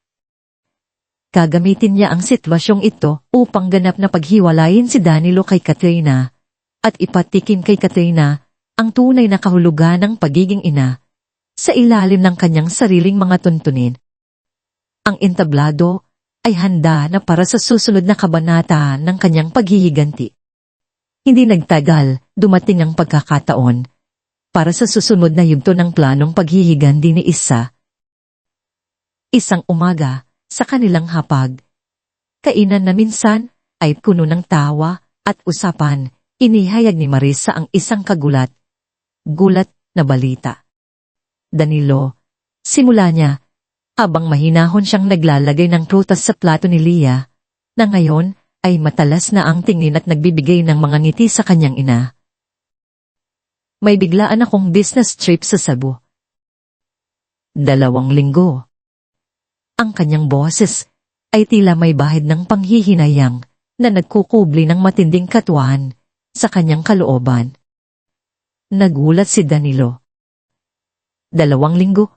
Gagamitin niya ang sitwasyong ito upang ganap na paghiwalayin si Danilo kay Katrina, at ipatikin kay Katrina ang tunay na kahulugan ng pagiging ina sa ilalim ng kanyang sariling mga tuntunin. Ang entablado ay handa na para sa susunod na kabanata ng kanyang paghihiganti. Hindi nagtagal, dumating ang pagkakataon para sa susunod na yugto ng planong paghihiganti ni Isa. Isang umaga, sa kanilang hapag, kainan na minsan ay puno ng tawa at usapan, inihayag ni Marisa ang isang gulat na balita. Danilo, simula niya, habang mahinahon siyang naglalagay ng prutas sa plato ni Leah, na ngayon ay matalas na ang tingin at nagbibigay ng mga ngiti sa kanyang ina. May biglaan akong business trip sa Cebu. 2 linggo. Ang kanyang boses ay tila may bahid ng panghihinayang na nagkukubli ng matinding katuwahan sa kanyang kalooban. Nagulat si Danilo. 2 linggo?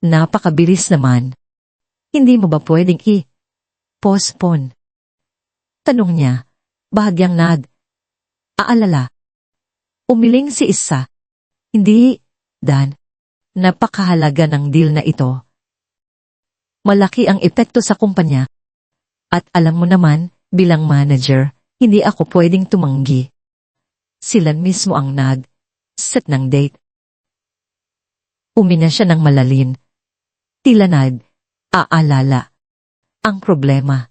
Napakabilis naman. Hindi mo ba pwedeng i-postpone? Tanong niya, bahagyang aalala. Umiling si Isa. Hindi, Dan. Napakahalaga ng deal na ito. Malaki ang epekto sa kumpanya. At alam mo naman, bilang manager, hindi ako pwedeng tumanggi. Sila mismo ang nag-set ng date. Uminga siya ng malalim. Tila aalala. Ang problema,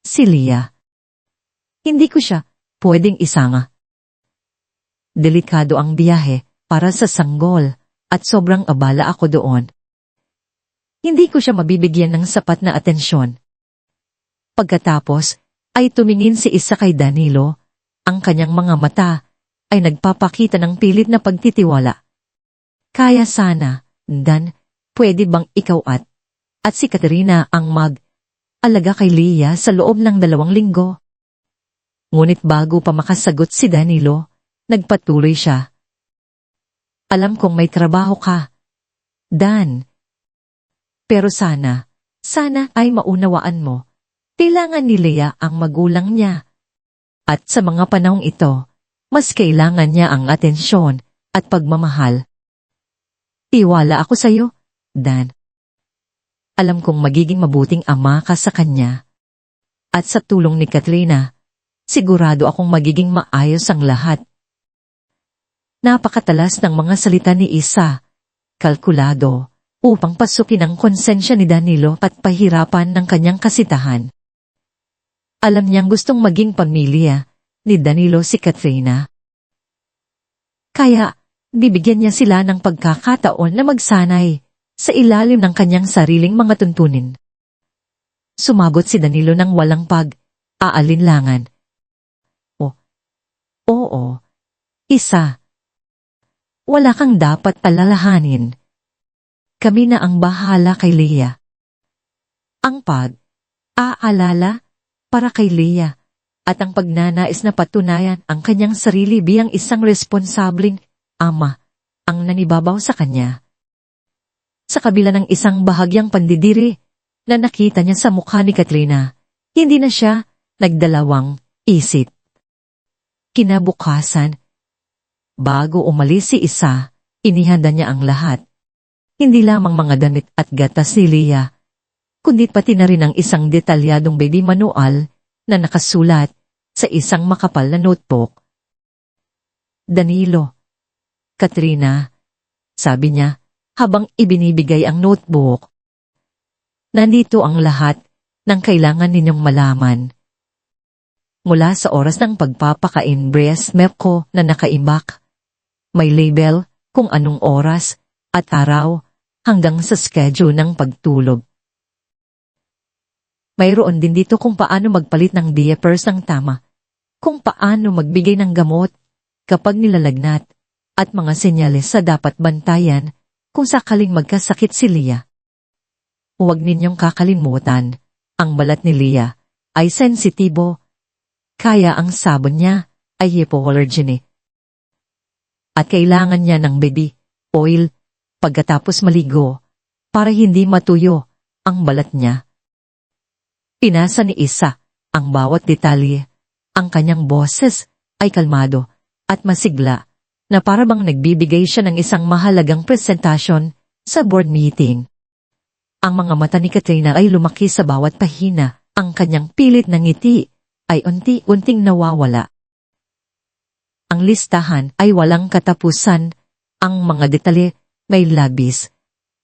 si Leah. Hindi ko siya pwedeng isama. Delikado ang biyahe para sa sanggol at sobrang abala ako doon. Hindi ko siya mabibigyan ng sapat na atensyon. Pagkatapos ay tumingin si Isa kay Danilo. Ang kanyang mga mata ay nagpapakita ng pilit na pagtitiwala. Kaya sana, Dan, pwede bang ikaw at si Katerina ang mag-alaga kay Leah sa loob ng 2 linggo? Ngunit bago pa makasagot si Danilo, nagpatuloy siya. Alam kong may trabaho ka, Dan. Pero sana ay maunawaan mo, kailangan ni Leah ang magulang niya. At sa mga panahong ito, mas kailangan niya ang atensyon at pagmamahal. Tiwala ako sa iyo, Dan. Alam kong magiging mabuting ama ka sa kanya. At sa tulong ni Katrina, sigurado akong magiging maayos ang lahat. Napakatalas ng mga salita ni Isa, kalkulado, upang pasukin ang konsensya ni Danilo at pahirapan ng kanyang kasitahan. Alam niyang gustong maging pamilya ni Danilo si Katrina. Kaya, bibigyan niya sila ng pagkakataon na magsanay sa ilalim ng kanyang sariling mga tuntunin. Sumagot si Danilo ng walang pag-aalinlangan. Oo, Isa. Wala kang dapat alalahanin. Kami na ang bahala kay Leah. Ang pag-aalala para kay Leah at ang pagnanais na patunayan ang kanyang sarili bilang isang responsableng ama ang nanibabaw sa kanya. Sa kabila ng isang bahagyang pandidiri na nakita niya sa mukha ni Katrina, hindi na siya nagdalawang isip. Kinabukasan, bago umalis si Isa, inihanda niya ang lahat. Hindi lamang mga damit at gatas ni Leah, kundi pati na rin ang isang detalyadong baby manual na nakasulat sa isang makapal na notebook. Danilo, Katrina, sabi niya habang ibinibigay ang notebook. Nandito ang lahat ng kailangan ninyong malaman. Mula sa oras ng pagpapakain breast milk ko na nakaimbak, may label kung anong oras at araw hanggang sa schedule ng pagtulog. Mayroon din dito kung paano magpalit ng diapers ng tama, kung paano magbigay ng gamot kapag nilalagnat, at mga senyales sa dapat bantayan kung sakaling magkasakit si Leah. Huwag ninyong kakalimutan, ang balat ni Leah ay sensitibo, kaya ang sabon niya ay hypoallergenic. At kailangan niya ng baby oil pagkatapos maligo para hindi matuyo ang balat niya. Pinasa ni Isa ang bawat detalye. Ang kanyang boses ay kalmado at masigla na para bang nagbibigay siya ng isang mahalagang presentasyon sa board meeting. Ang mga mata ni Katrina ay lumaki sa bawat pahina. Ang kanyang pilit na ngiti ay unti-unting nawawala. Ang listahan ay walang katapusan. Ang mga detalye may labis.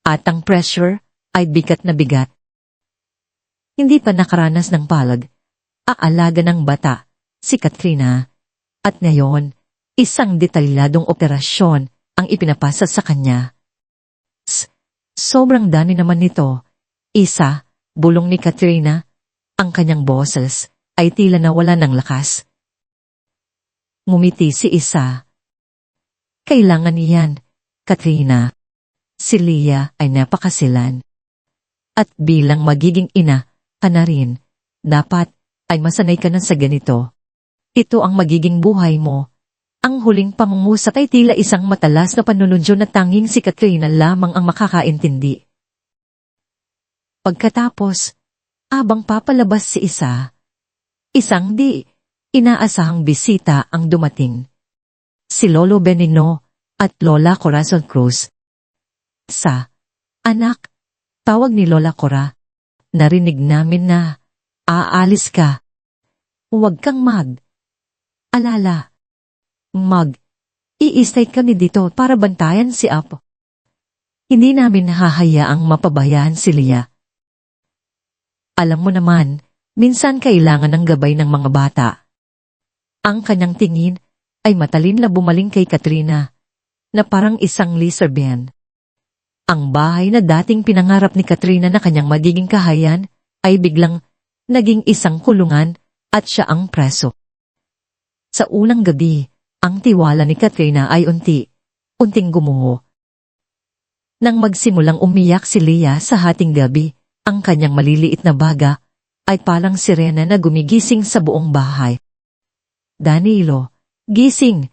At ang pressure ay bigat na bigat. Hindi pa nakaranas ng aalaga ng bata, si Katrina. At ngayon, isang detalyadong operasyon ang ipinapasa sa kanya. Sobrang dami naman nito. Isa, bulong ni Katrina. Ang kanyang boses ay tila nawala ng lakas. Ngumiti si Isa. Kailangan niyan, Katrina. Si Leah ay napakasilan. At bilang magiging ina, ka na rin, dapat ay masanay ka na sa ganito. Ito ang magiging buhay mo. Ang huling pangungusap ay tila isang matalas na panununjo na tanging si Katrina lamang ang makakaintindi. Pagkatapos, abang papalabas si Isa, isang di inaasahang bisita ang dumating. Si Lolo Benigno at Lola Corazon Cruz. Anak, tawag ni Lola Cora. Narinig namin na aalis ka. Huwag kang alala. Iistay kami dito para bantayan si Apo. Hindi namin hahayaang mapabayaan si Leah. Alam mo naman, minsan kailangan ng gabay ng mga bata. Ang kanyang tingin ay matalin na bumaling kay Katrina, na parang isang laser beam. Ang bahay na dating pinangarap ni Katrina na kanyang magiging kahayan ay biglang naging isang kulungan at siya ang preso. Sa unang gabi, ang tiwala ni Katrina ay unting gumuho. Nang magsimulang umiyak si Leah sa hating gabi, ang kanyang maliliit na baga ay parang sirena na gumigising sa buong bahay. Danilo, gising!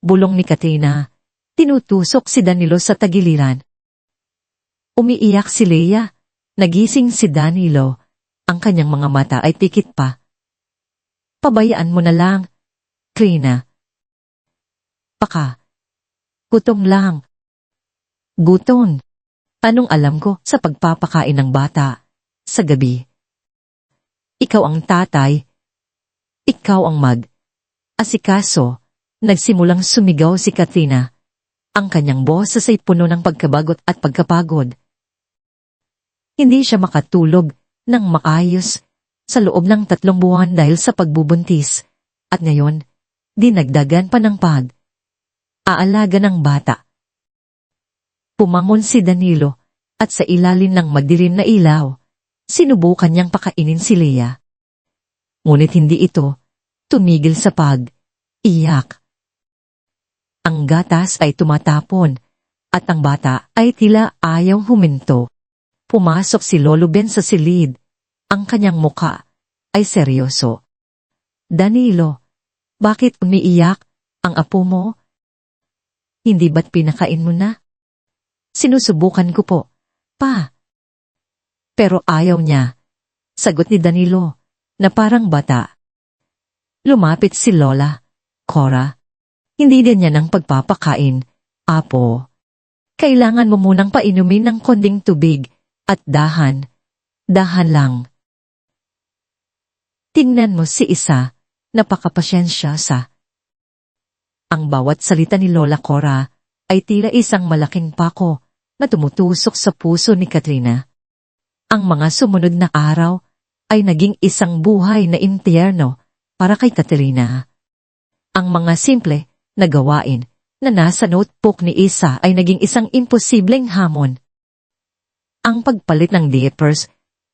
Bulong ni Katrina. Tinutusok si Danilo sa tagiliran. Umiiyak si Leah. Nagising si Danilo. Ang kanyang mga mata ay pikit pa. Pabayaan mo na lang, Trina. Gutom lang. Gutom. Anong alam ko sa pagpapakain ng bata sa gabi? Ikaw ang tatay. Ikaw ang asikaso. Nagsimulang sumigaw si Katrina. Ang kanyang boses ay puno ng pagkabagot at pagkapagod. Hindi siya makatulog ng maayos sa loob ng 3 buwan dahil sa pagbubuntis. At ngayon, dinagdagan pa ng aalaga ng bata. Pumangon si Danilo at sa ilalim ng madilim na ilaw, sinubukan niyang pakainin si Leah. Ngunit hindi ito tumigil sa iyak. Ang gatas ay tumatapon at ang bata ay tila ayaw huminto. Pumasok si Lolo Ben sa silid. Ang kanyang muka ay seryoso. Danilo, bakit umiiyak ang apo mo? Hindi ba't pinakain mo na? Sinusubukan ko po, pa. Pero ayaw niya. Sagot ni Danilo, na parang bata. Lumapit si Lola, Cora. Hindi ganyan ang pagpapakain, apo. Kailangan mo munang painumin ng konding tubig at dahan lang. Tingnan mo si Isa, napakapasyensya sa. Ang bawat salita ni Lola Cora ay tila isang malaking pako na tumutusok sa puso ni Katrina. Ang mga sumunod na araw ay naging isang buhay na impyerno para kay Katrina. Ang mga simple na gawain na nasa notebook ni Isa ay naging isang imposibleng hamon. Ang pagpalit ng diapers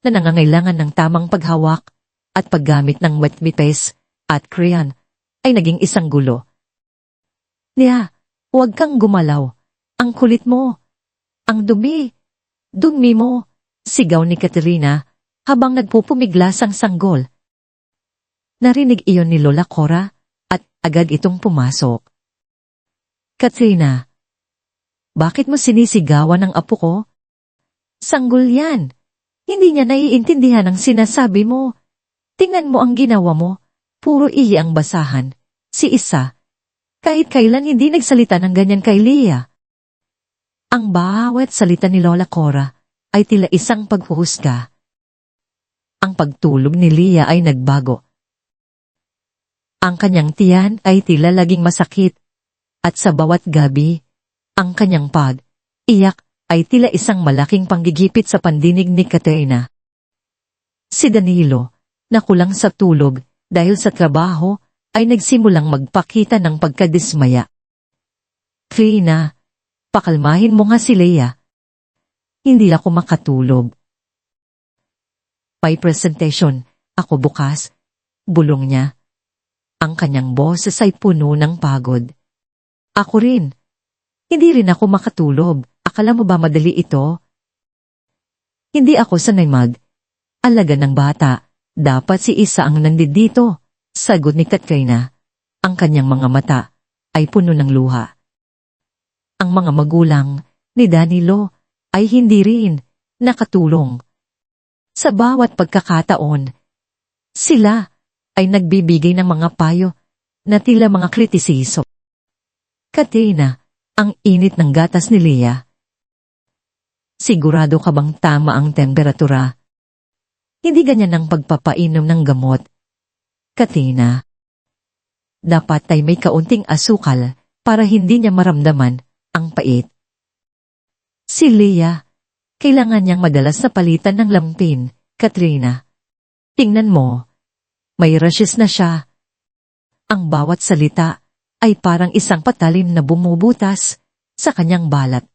na nangangailangan ng tamang paghawak at paggamit ng wet wipes at crayon ay naging isang gulo. Leah, huwag kang gumalaw. Ang kulit mo. Ang dumi mo. Sigaw ni Katrina habang nagpupumiglas ang sanggol. Narinig iyon ni Lola Cora at agad itong pumasok. Katrina, bakit mo sinisigawan ang apo ko? Sanggol yan. Hindi niya naiintindihan ang sinasabi mo. Tingnan mo ang ginawa mo. Puro ihi ang basahan. Si Isa, kahit kailan hindi nagsalita ng ganyan kay Leah. Ang bawat salita ni Lola Cora ay tila isang paghuhusga. Ang pagtulog ni Leah ay nagbago. Ang kanyang tiyan ay tila laging masakit. At sa bawat gabi, ang kanyang iyak ay tila isang malaking panggigipit sa pandinig ni Katrina. Si Danilo, na kulang sa tulog dahil sa trabaho, ay nagsimulang magpakita ng pagkadismaya. Trina, pakalmahin mo nga si Leah. Hindi ako makatulog. May presentation, ako bukas, bulong niya. Ang kanyang boses ay puno ng pagod. Ako rin. Hindi rin ako makatulog. Akala mo ba madali ito? Hindi ako sanay alaga ng bata. Dapat si Isa ang nandito. Sagot ni Katrina. Ang kanyang mga mata ay puno ng luha. Ang mga magulang ni Danilo ay hindi rin nakatulong. Sa bawat pagkakataon, sila ay nagbibigay ng mga payo na tila mga kritisiso. Katrina, ang init ng gatas ni Leah. Sigurado ka bang tama ang temperatura? Hindi ganyan ang pagpapainom ng gamot. Katrina, dapat ay may kaunting asukal para hindi niya maramdaman ang pait. Si Leah, kailangan niyang madalas na palitan ng lampin, Katrina. Tingnan mo, may rashes na siya. Ang bawat salita ay parang isang patalim na bumubutas sa kanyang balat.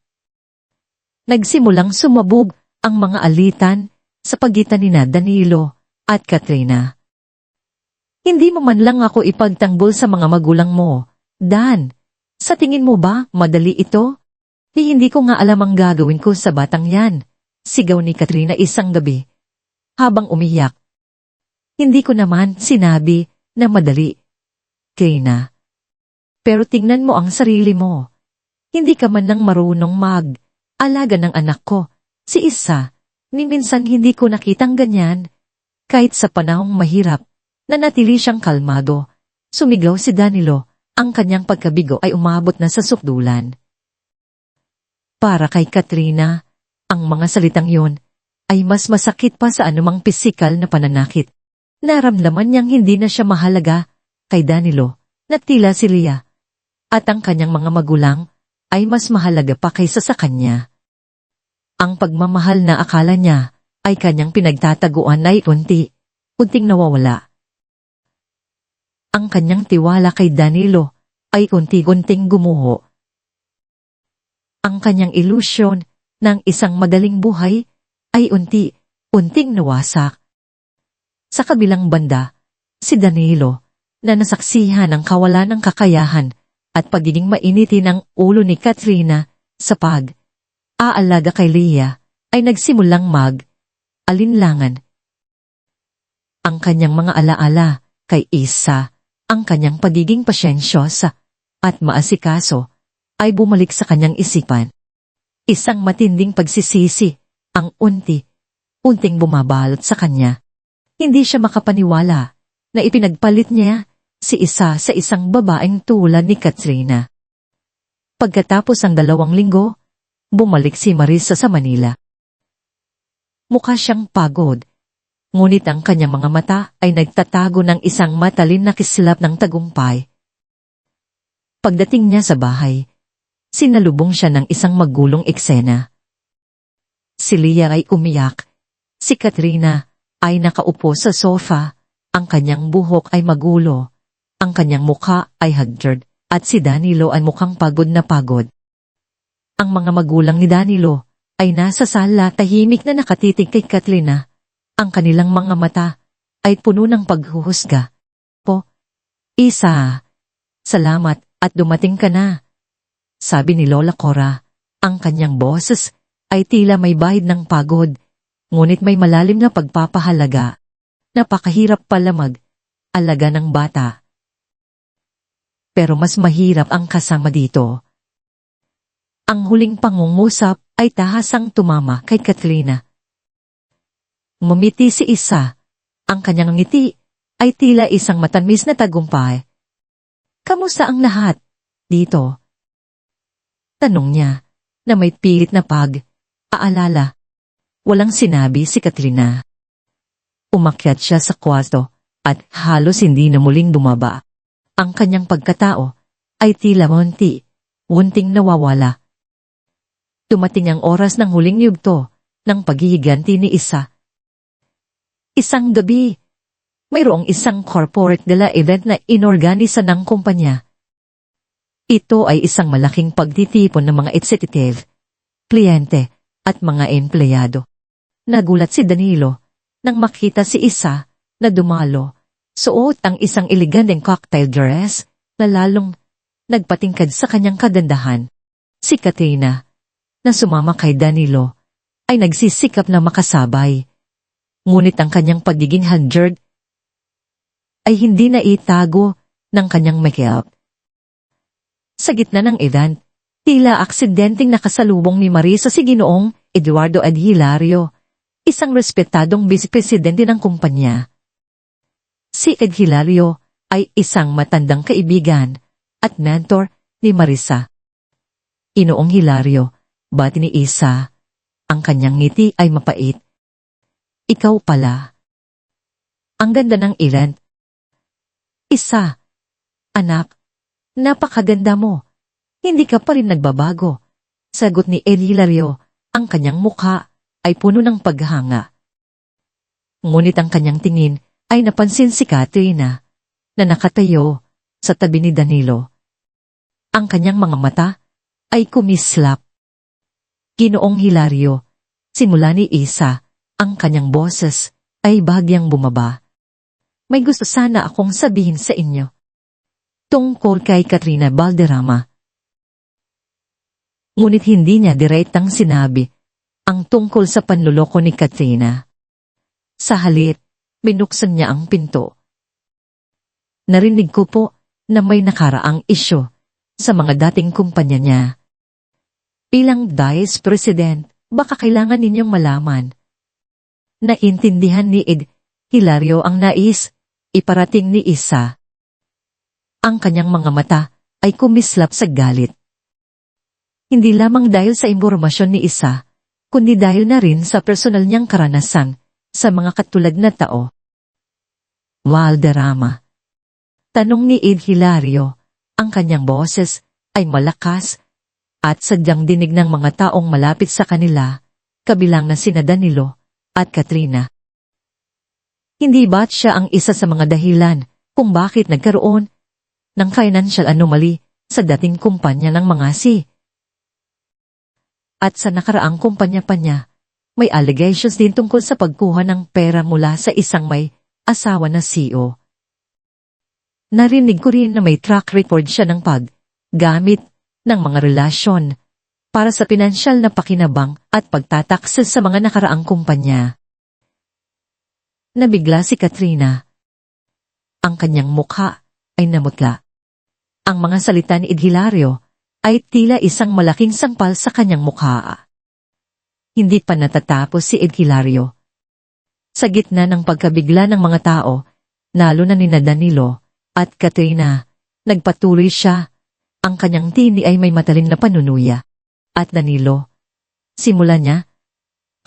Nagsimulang sumabog ang mga alitan sa pagitan ni Danilo at Katrina. Hindi mo man lang ako ipagtanggol sa mga magulang mo, Dan. Sa tingin mo ba madali ito? Hindi ko nga alam ang gagawin ko sa batang yan, sigaw ni Katrina isang gabi, habang umiyak. Hindi ko naman sinabi na madali, Katrina. Pero tingnan mo ang sarili mo. Hindi ka man lang marunong mag-alaga ng anak ko. Si Isa, ni minsan hindi ko nakitang ganyan. Kahit sa panahong mahirap, nanatili siyang kalmado. Sumigaw si Danilo, ang kanyang pagkabigo ay umabot na sa sukdulan. Para kay Katrina, ang mga salitang yun ay mas masakit pa sa anumang pisikal na pananakit. Naramdaman niyang hindi na siya mahalaga kay Danilo, na tila si Leah, at ang kanyang mga magulang ay mas mahalaga pa kaysa sa kanya. Ang pagmamahal na akala niya ay kanyang pinagtataguan ay unting nawawala. Ang kanyang tiwala kay Danilo ay unti-unting gumuho. Ang kanyang ilusyon ng isang madaling buhay ay unti-unting nawasak. Sa kabilang banda, si Danilo, na nasaksihan ng kawalan ng kakayahan at pagiging mainitin ng ulo ni Katrina sa pag-aalaga kay Leah, ay nagsimulang mag-alinlangan. Ang kanyang mga alaala kay Isa, ang kanyang pagiging pasyensyosa at maasikaso, ay bumalik sa kanyang isipan. Isang matinding pagsisisi ang unti-unting bumabalot sa kanya. Hindi siya makapaniwala na ipinagpalit niya si Isa sa isang babaeng tulad ni Katrina. Pagkatapos ang 2 linggo, bumalik si Marisa sa Manila. Mukha siyang pagod, ngunit ang kanyang mga mata ay nagtatago ng isang matalin na kislap ng tagumpay. Pagdating niya sa bahay, sinalubong siya ng isang magulong eksena. Si Leah ay umiyak, si Katrina ay nakaupo sa sofa, ang kanyang buhok ay magulo, ang kanyang mukha ay haggard, at si Danilo ay mukhang pagod na pagod. Ang mga magulang ni Danilo ay nasa sala tahimik na nakatitig kay Katrina. Ang kanilang mga mata ay puno ng paghuhusga. Po, Isa, salamat at dumating ka na, sabi ni Lola Cora. Ang kanyang boses ay tila may bahid ng pagod, ngunit may malalim na pagpapahalaga. Napakahirap pala mag-alaga ng bata. Pero mas mahirap ang kasama dito. Ang huling pangungusap ay tahasang tumama kay Katrina. Ngumiti si Isa. Ang kanyang ngiti ay tila isang matamis na tagumpay. Kamusta ang lahat dito? Tanong niya na may pilit na pag-aalala. Walang sinabi si Katrina. Umakyat siya sa kwarto at halos hindi na muling bumaba. Ang kanyang pagkatao ay tila unting nawawala. Dumating ang oras ng huling yugto ng paghihiganti ni Isa. Isang gabi, mayroong isang corporate gala event na inorganisa ng kumpanya. Ito ay isang malaking pagtitipon ng mga executive, kliyente, at mga empleyado. Nagulat si Danilo nang makita si Isa na dumalo, suot ang isang eleganteng cocktail dress na lalong nagpatingkad sa kanyang kagandahan. Si Katrina, na sumama kay Danilo, ay nagsisikap na makasabay. Ngunit ang kanyang pagiging haggard ay hindi na itago ng kanyang makeup. Sa gitna ng event, tila aksidenteng nakasalubong ni Marisa si Ginoong Eduardo Hilario, isang respetadong vice-presidente ng kumpanya. Si Ed Hilario ay isang matandang kaibigan at mentor ni Marisa. Inoong Hilario, bati ni Isa, ang kanyang ngiti ay mapait. Ikaw pala. Ang ganda ng event. Isa, anak, napakaganda mo. Hindi ka pa rin nagbabago. Sagot ni Ed Hilario, ang kanyang mukha ay puno ng paghanga. Ngunit ang kanyang tingin ay napansin si Katrina na nakatayo sa tabi ni Danilo. Ang kanyang mga mata ay kumislap. Ginoong Hilario, simula ni Isa, ang kanyang boses ay bahagyang bumaba. May gusto sana akong sabihin sa inyo. Tungkol kay Katrina Valderrama. Ngunit hindi niya direktang sinabi ang tungkol sa panluloko ni Katrina. Sa halip, binuksan niya ang pinto. Narinig ko po na may nakaraang isyu sa mga dating kumpanya niya. Bilang Vice President, baka kailangan ninyong malaman. Naintindihan ni Ed Hilario ang nais iparating ni Isa. Ang kanyang mga mata ay kumislap sa galit. Hindi lamang dahil sa impormasyon ni Isa, kundi dahil na rin sa personal niyang karanasan sa mga katulad na tao. Valderrama. Tanong ni Ed Hilario, ang kanyang boses ay malakas at sadyang dinig ng mga taong malapit sa kanila, kabilang na sina Danilo at Katrina. Hindi ba't siya ang isa sa mga dahilan kung bakit nagkaroon ng financial anomaly sa dating kumpanya ng mga si? At sa nakaraang kumpanya pa niya, may allegations din tungkol sa pagkuha ng pera mula sa isang may asawa na CEO. Narinig ko rin na may track record siya ng paggamit ng mga relasyon para sa pinansyal na pakinabang at pagtataksil sa mga nakaraang kumpanya. Nabigla si Katrina. Ang kanyang mukha ay namutla. Ang mga salita ni Ed Hilario ay tila isang malaking sampal sa kanyang mukha. Hindi pa natatapos si Ed Hilario. Sa gitna ng pagkabigla ng mga tao, lalo na nina Danilo at Katrina, nagpatuloy siya. Ang kanyang tini ay may matalim na panunuya. At Danilo, simula niya,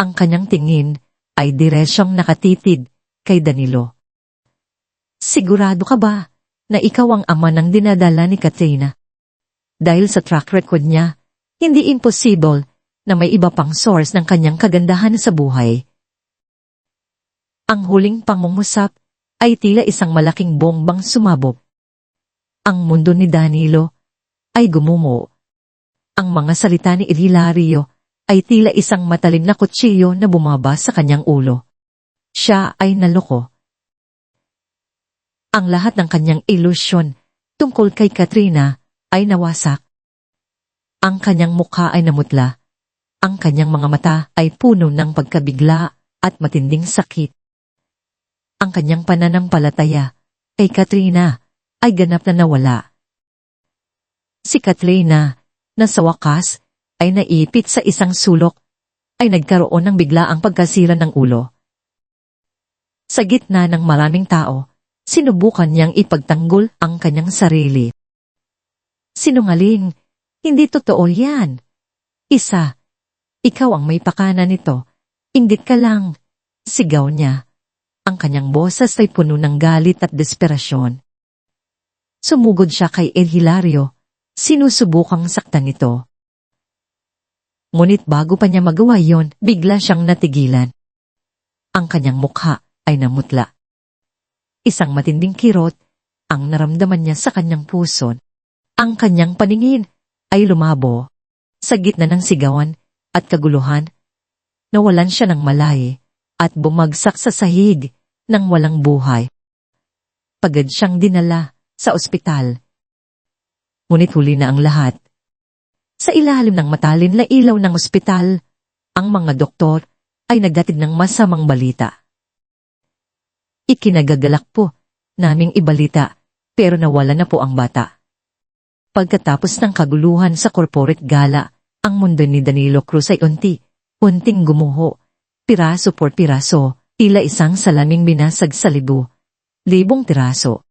ang kanyang tingin ay diretsyong nakatitid kay Danilo. Sigurado ka ba na ikaw ang ama ng dinadala ni Katrina? Dahil sa track record niya, hindi imposible na may iba pang source ng kanyang kagandahan sa buhay. Ang huling pangungusap ay tila isang malaking bombang sumabog. Ang mundo ni Danilo ay gumumo. Ang mga salita ni Hilario ay tila isang matalim na kutsilyo na bumaba sa kanyang ulo. Siya ay naloko. Ang lahat ng kanyang ilusyon tungkol kay Katrina ay nawasak. Ang kanyang mukha ay namutla. Ang kanyang mga mata ay puno ng pagkabigla at matinding sakit. Ang kanyang pananampalataya kay Katrina ay ganap na nawala. Si Katrina, na sa wakas ay naipit sa isang sulok, ay nagkaroon ng biglaang pagkasira ng ulo. Sa gitna ng maraming tao, sinubukan niyang ipagtanggol ang kanyang sarili. Sinungaling, hindi totoo yan. Isa, ikaw ang may pakana nito. Inggit ka lang. Sigaw niya. Ang kanyang boses ay puno ng galit at desperasyon. Sumugod siya kay Ed Hilario. Sinusubukang saktan ito. Ngunit bago pa niya magawa yon, bigla siyang natigilan. Ang kanyang mukha ay namutla. Isang matinding kirot ang naramdaman niya sa kanyang puso. Ang kanyang paningin ay lumabo. Sa gitna ng sigawan at kaguluhan, nawalan siya ng malay at bumagsak sa sahig ng walang buhay. Pagad siyang dinala sa ospital. Ngunit huli na ang lahat. Sa ilalim ng matalin na ilaw ng ospital, ang mga doktor ay nagdatid ng masamang balita. Ikinagagalak po naming ibalita, pero nawala na po ang bata. Pagkatapos ng kaguluhan sa corporate gala, ang mundo ni Danilo Cruz ay unting gumuho, piraso por piraso, tila isang salaming binasag sa libong piraso.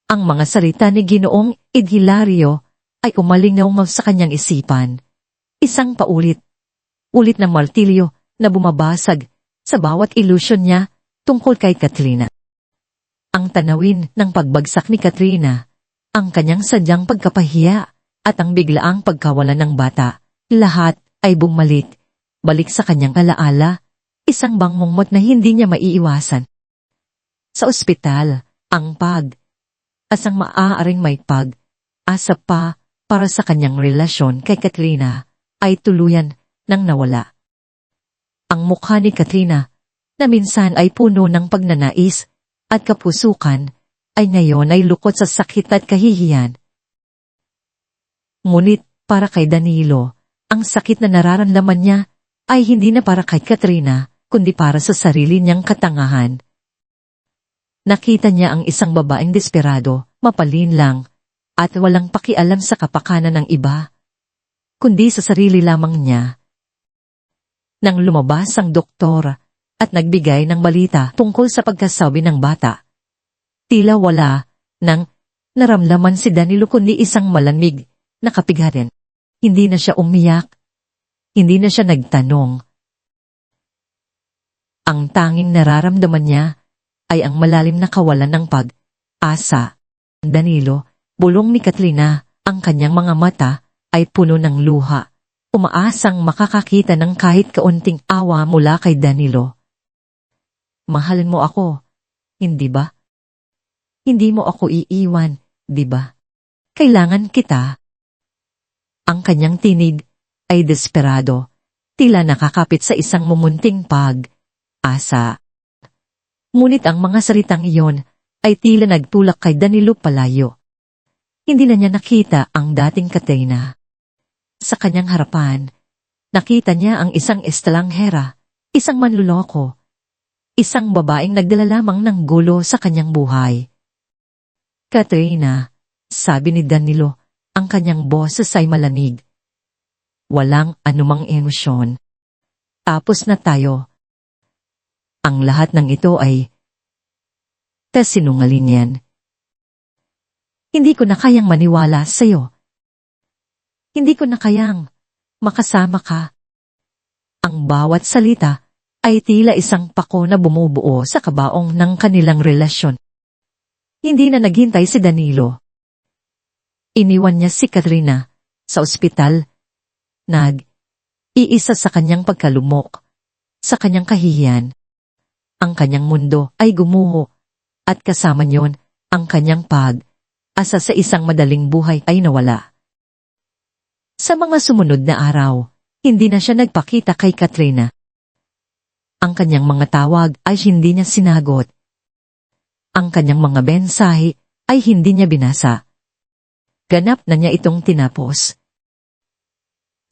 Ang mga salita ni Ginoong Ed Hilario ay umalingaw sa kanyang isipan. Isang ulit na martilyo na bumabasag sa bawat ilusyon niya tungkol kay Katrina. Ang tanawin ng pagbagsak ni Katrina, ang kanyang sadyang pagkapahiya at ang biglaang pagkawalan ng bata Lahat ay balik sa kanyang alaala, isang bangmungmot na hindi niya maiiwasan. Sa ospital, ang asang maaaring may asa pa para sa kanyang relasyon kay Katrina ay tuluyan nang nawala. Ang mukha ni Katrina, na minsan ay puno ng pagnanais at kapusukan, ay ngayon ay lukot sa sakit at kahihiyan. Ngunit para kay Danilo, ang sakit na nararamdaman niya ay hindi na para kay Katrina, kundi para sa sarili niyang katangahan. Nakita niya ang isang babaeng desperado, mapalinlang, at walang pakialam sa kapakanan ng iba, kundi sa sarili lamang niya. Nang lumabas ang doktor at nagbigay ng balita tungkol sa pagkasawi ng bata, tila wala nang naramdaman si Danilo kundi isang malamig na kapighatian. Hindi na siya umiyak, hindi na siya nagtanong. Ang tanging nararamdaman niya ay ang malalim na kawalan ng pag-asa. Danilo, bulong ni Katrina, ang kanyang mga mata ay puno ng luha, umaasang makakakita ng kahit kaunting awa mula kay Danilo. Mahalin mo ako, hindi ba? Hindi mo ako iiwan, di ba? Kailangan kita. Ang kanyang tinig ay desperado, tila nakakapit sa isang mumunting pag-asa. Ngunit ang mga salitang iyon ay tila nagtulak kay Danilo palayo. Hindi na niya nakita ang dating Katrina. Sa kanyang harapan, nakita niya ang isang estranghera, isang manluloko, isang babaeng nagdala lamang ng gulo sa kanyang buhay. Katrina, sabi ni Danilo, ang kanyang boses ay malamig. Walang anumang emosyon. Tapos na tayo. Ang lahat ng ito ay sinungalingan. Hindi ko na kayang maniwala sa'yo. Hindi ko na kayang makasama ka. Ang bawat salita ay tila isang pako na bumubuo sa kabaong ng kanilang relasyon. Hindi na naghintay si Danilo. Iniwan niya si Katrina sa ospital. Iisa sa kanyang pagkalumok, sa kanyang kahihiyan. Ang kanyang mundo ay gumuho at kasama niyon ang kanyang asa sa isang madaling buhay ay nawala. Sa mga sumunod na araw, hindi na siya nagpakita kay Katrina. Ang kanyang mga tawag ay hindi niya sinagot. Ang kanyang mga mensahe ay hindi niya binasa. Ganap na niya itong tinapos.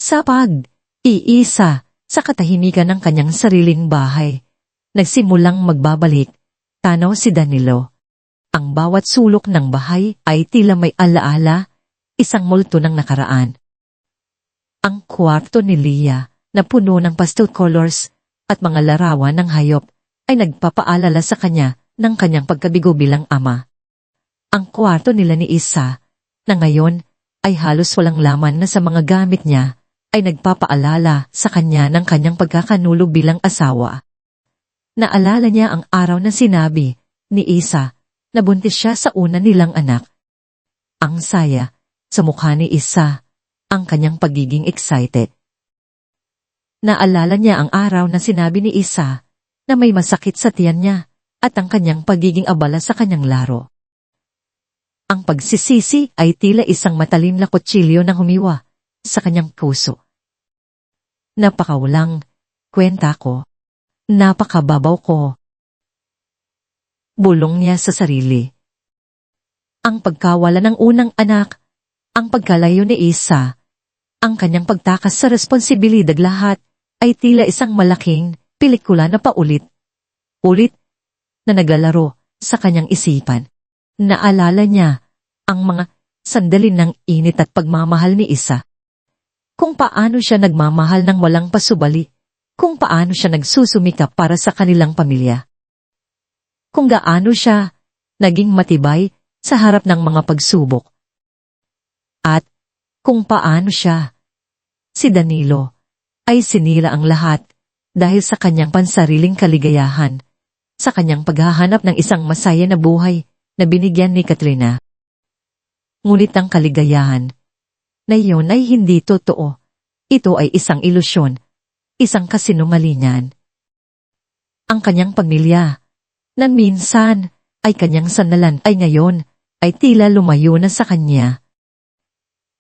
Sa iisa sa katahimikan ng kanyang sariling bahay, nagsimulang magbabalik tanaw si Danilo. Ang bawat sulok ng bahay ay tila may alaala, isang multo ng nakaraan. Ang kwarto ni Leah na puno ng pastel colors at mga larawan ng hayop ay nagpapaalala sa kanya ng kanyang pagkabigo bilang ama. Ang kwarto nila ni Isa, na ngayon ay halos walang laman na sa mga gamit niya, ay nagpapaalala sa kanya ng kanyang pagkakanulog bilang asawa. Naalala niya ang araw na sinabi ni Isa na buntis siya sa una nilang anak. Ang saya sa mukha ni Isa, ang kanyang pagiging excited. Naalala niya ang araw na sinabi ni Isa na may masakit sa tiyan niya at ang kanyang pagiging abala sa kanyang laro. Ang pagsisisi ay tila isang matalim na kutsilyo na humiwa sa kanyang puso. Napakawalang kwenta ko. Napakababaw ko. Bulong niya sa sarili. Ang pagkawala ng unang anak, ang pagkalayo ni Isa, ang kanyang pagtakas sa responsibilidad, lahat ay tila isang malaking pelikula na paulit-ulit na naglalaro sa kanyang isipan. Naalala niya ang mga sandali ng init at pagmamahal ni Isa. Kung paano siya nagmamahal ng walang pasubali, kung paano siya nagsusumikap para sa kanilang pamilya. Kung gaano siya naging matibay sa harap ng mga pagsubok. At kung paano siya, si Danilo, ay sinira ang lahat dahil sa kanyang pansariling kaligayahan, sa kanyang paghahanap ng isang masaya na buhay na binigyan ni Katrina. Ngunit ang kaligayahan na iyon ay hindi totoo. ito ay isang ilusyon, isang kasinungalingan. Ang kanyang pamilya, na minsan ay kanyang sandalan ay ngayon ay tila lumayo na sa kanya.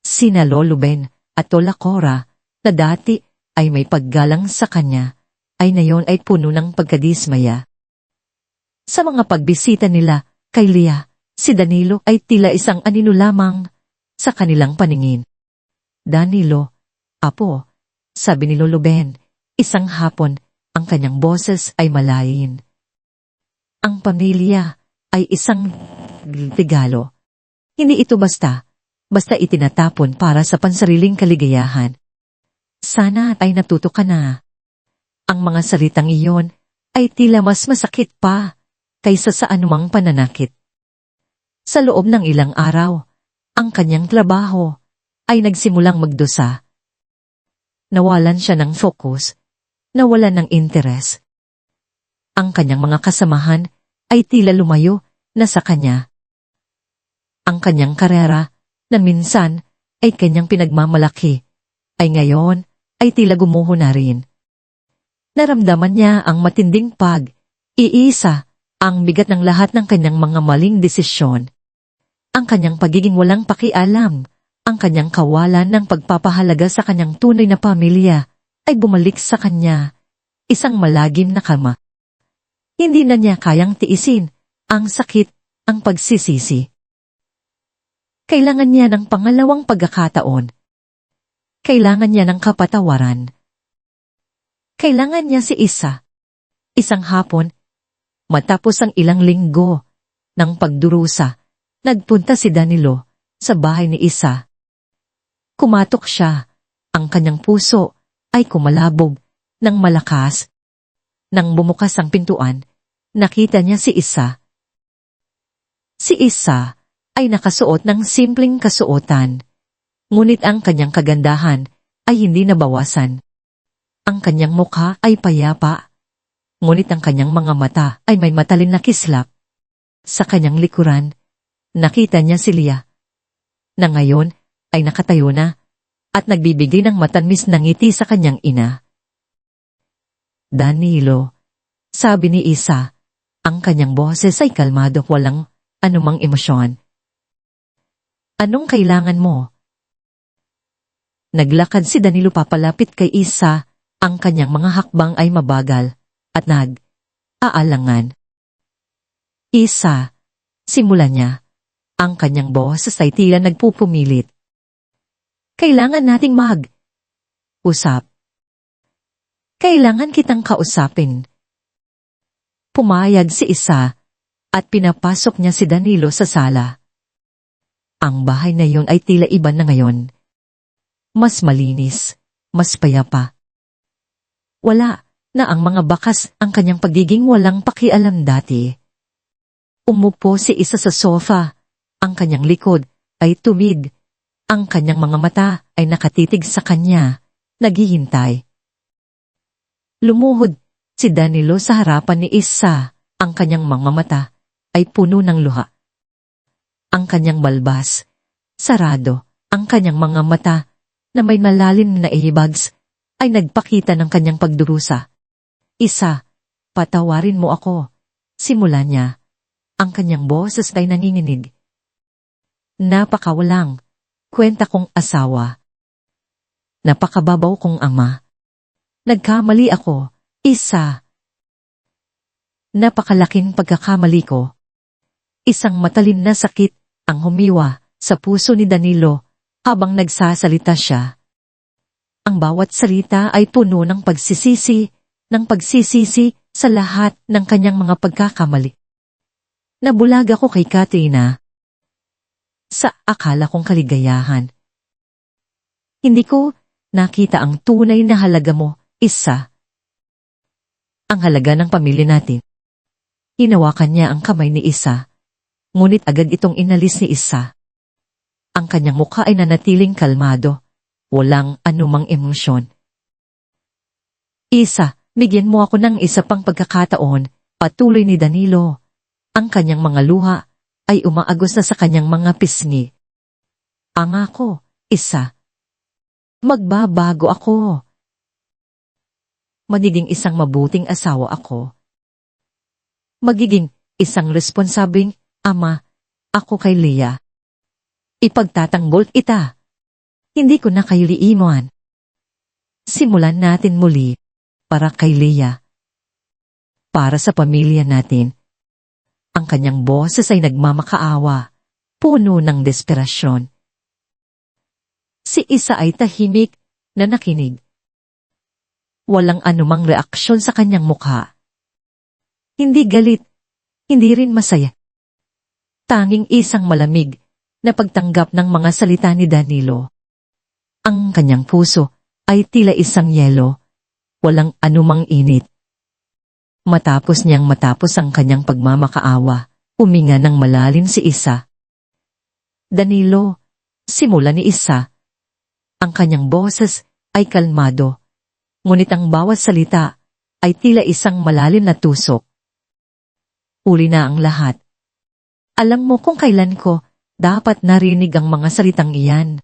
Sina Lolo Ben at Lola Cora, na dati ay may paggalang sa kanya, ay ngayon ay puno ng pagkadismaya. Sa mga pagbisita nila kay Leah, si Danilo ay tila isang anino lamang sa kanilang paningin. Danilo, apo, sabi ni Lolo Ben, isang hapon, ang kanyang boses ay malayin. Ang pamilya ay isang regalo. Hindi ito basta itinatapon para sa pansariling kaligayahan. Sana ay natuto ka na. Ang mga salitang iyon ay tila mas masakit pa kaysa sa anumang pananakit. Sa loob ng ilang araw, ang kanyang trabaho ay nagsimulang magdusa. Nawalan siya ng focus, nawalan ng interes. Ang kanyang mga kasamahan ay tila lumayo na sa kanya. Ang kanyang karera, na minsan ay kanyang pinagmamalaki, ay ngayon ay tila gumuho na rin. Naramdaman niya ang matinding pag-iisa, ang bigat ng lahat ng kanyang mga maling desisyon. Ang kanyang pagiging walang pakialam, ang kanyang kawalan ng pagpapahalaga sa kanyang tunay na pamilya, ay bumalik sa kanya, isang malagim na kama. Hindi na niya kayang tiisin ang sakit, ang pagsisisi. Kailangan niya ng pangalawang pagkakataon. Kailangan niya ng kapatawaran. Kailangan niya si Isa. Isang hapon, matapos ang ilang linggo ng pagdurusa, nagpunta si Danilo sa bahay ni Isa. Kumatok siya, ang kanyang puso ay kumalabog ng malakas. Nang bumukas ang pintuan, nakita niya si Isa. Si Isa ay nakasuot ng simpleng kasuotan, ngunit ang kanyang kagandahan ay hindi nabawasan. Ang kanyang mukha ay payapa, ngunit ang kanyang mga mata ay may matalin na kislap. Sa kanyang likuran, nakita niya si Leah, na ngayon ay nakatayo na at nagbibigay ng matamis na ngiti sa kanyang ina. Danilo, sabi ni Isa, ang kanyang boses ay kalmado, walang anumang emosyon. Anong kailangan mo? Naglakad si Danilo papalapit kay Isa, ang kanyang mga hakbang ay mabagal at nag-aalangan. Isa, simulan niya. Ang kanyang boses ay tila nagpupumilit. Kailangan nating mag-usap. Kailangan kitang kausapin. Pumayag si Isa at pinapasok niya si Danilo sa sala. Ang bahay na yon ay tila iba na ngayon. Mas malinis, mas payapa. Wala na ang mga bakas ang kanyang pagiging walang pakialam dati. Umupo si Isa sa sofa, ang kanyang likod ay tumid, ang kanyang mga mata ay nakatitig sa kanya, naghihintay. Lumuhod si Danilo sa harapan ni Isa, ang kanyang mga mata ay puno ng luha. Ang kanyang balbas, sarado, ang kanyang mga mata na may malalim na ihibags ay nagpakita ng kanyang pagdurusa. Isa, patawarin mo ako. Simula niya. Ang kanyang boses ay nanginginig. Napakawalang kwenta kong asawa. Napakababaw kong ama. Nagkamali ako, Isa. Napakalaking pagkakamali ko. Isang matalim na sakit ang humiwa sa puso ni Danilo habang nagsasalita siya. Ang bawat salita ay puno ng pagsisisi sa lahat ng kanyang mga pagkakamali. Nabulag ako kay Katrina sa akala kong kaligayahan. Hindi ko nakita ang tunay na halaga mo, Isa. Ang halaga ng pamilya natin. Hinawakan niya ang kamay ni Isa, ngunit agad itong inalis ni Isa. Ang kanyang mukha ay nanatiling kalmado, walang anumang emosyon. Isa, bigyan mo ako ng isa pang pagkakataon, patuloy ni Danilo. Ang kanyang mga luha ay umaagos na sa kanyang mga pisngi. Angako, Isa. Magbabago ako. Magiging isang mabuting asawa ako. Magiging isang responsabling ama ako kay Leah. Ipagtatanggol ita. Hindi ko na kayo liimuan. Simulan natin muli para kay Leah. Para sa pamilya natin. Ang kanyang boses ay nagmamakaawa, puno ng desperasyon. Si Isa ay tahimik na nakinig. Walang anumang reaksyon sa kanyang mukha. Hindi galit, hindi rin masaya. Tanging isang malamig na pagtanggap ng mga salita ni Danilo. Ang kanyang puso ay tila isang yelo, walang anumang init. Matapos ang kanyang pagmamakaawa, huminga ng malalim si Isa. Danilo, simula ni Isa. Ang kanyang boses ay kalmado, ngunit ang bawat salita ay tila isang malalim na tusok. Uli na ang lahat. Alam mo kung kailan ko dapat narinig ang mga salitang iyan.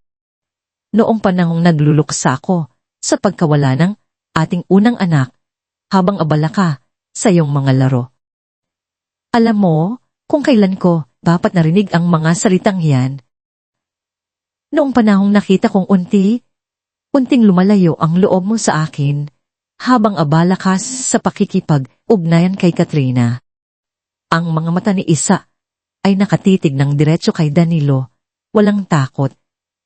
Noong panahong nagluluksa ako sa pagkawala ng ating unang anak habang abala ka sa iyong mga laro. Alam mo kung kailan ko dapat narinig ang mga salitang iyan? Noong panahong nakita kong unting lumalayo ang loob mo sa akin habang abala ka sa pakikipag-ugnayan kay Katrina. Ang mga mata ni Isa ay nakatitig ng diretso kay Danilo, walang takot,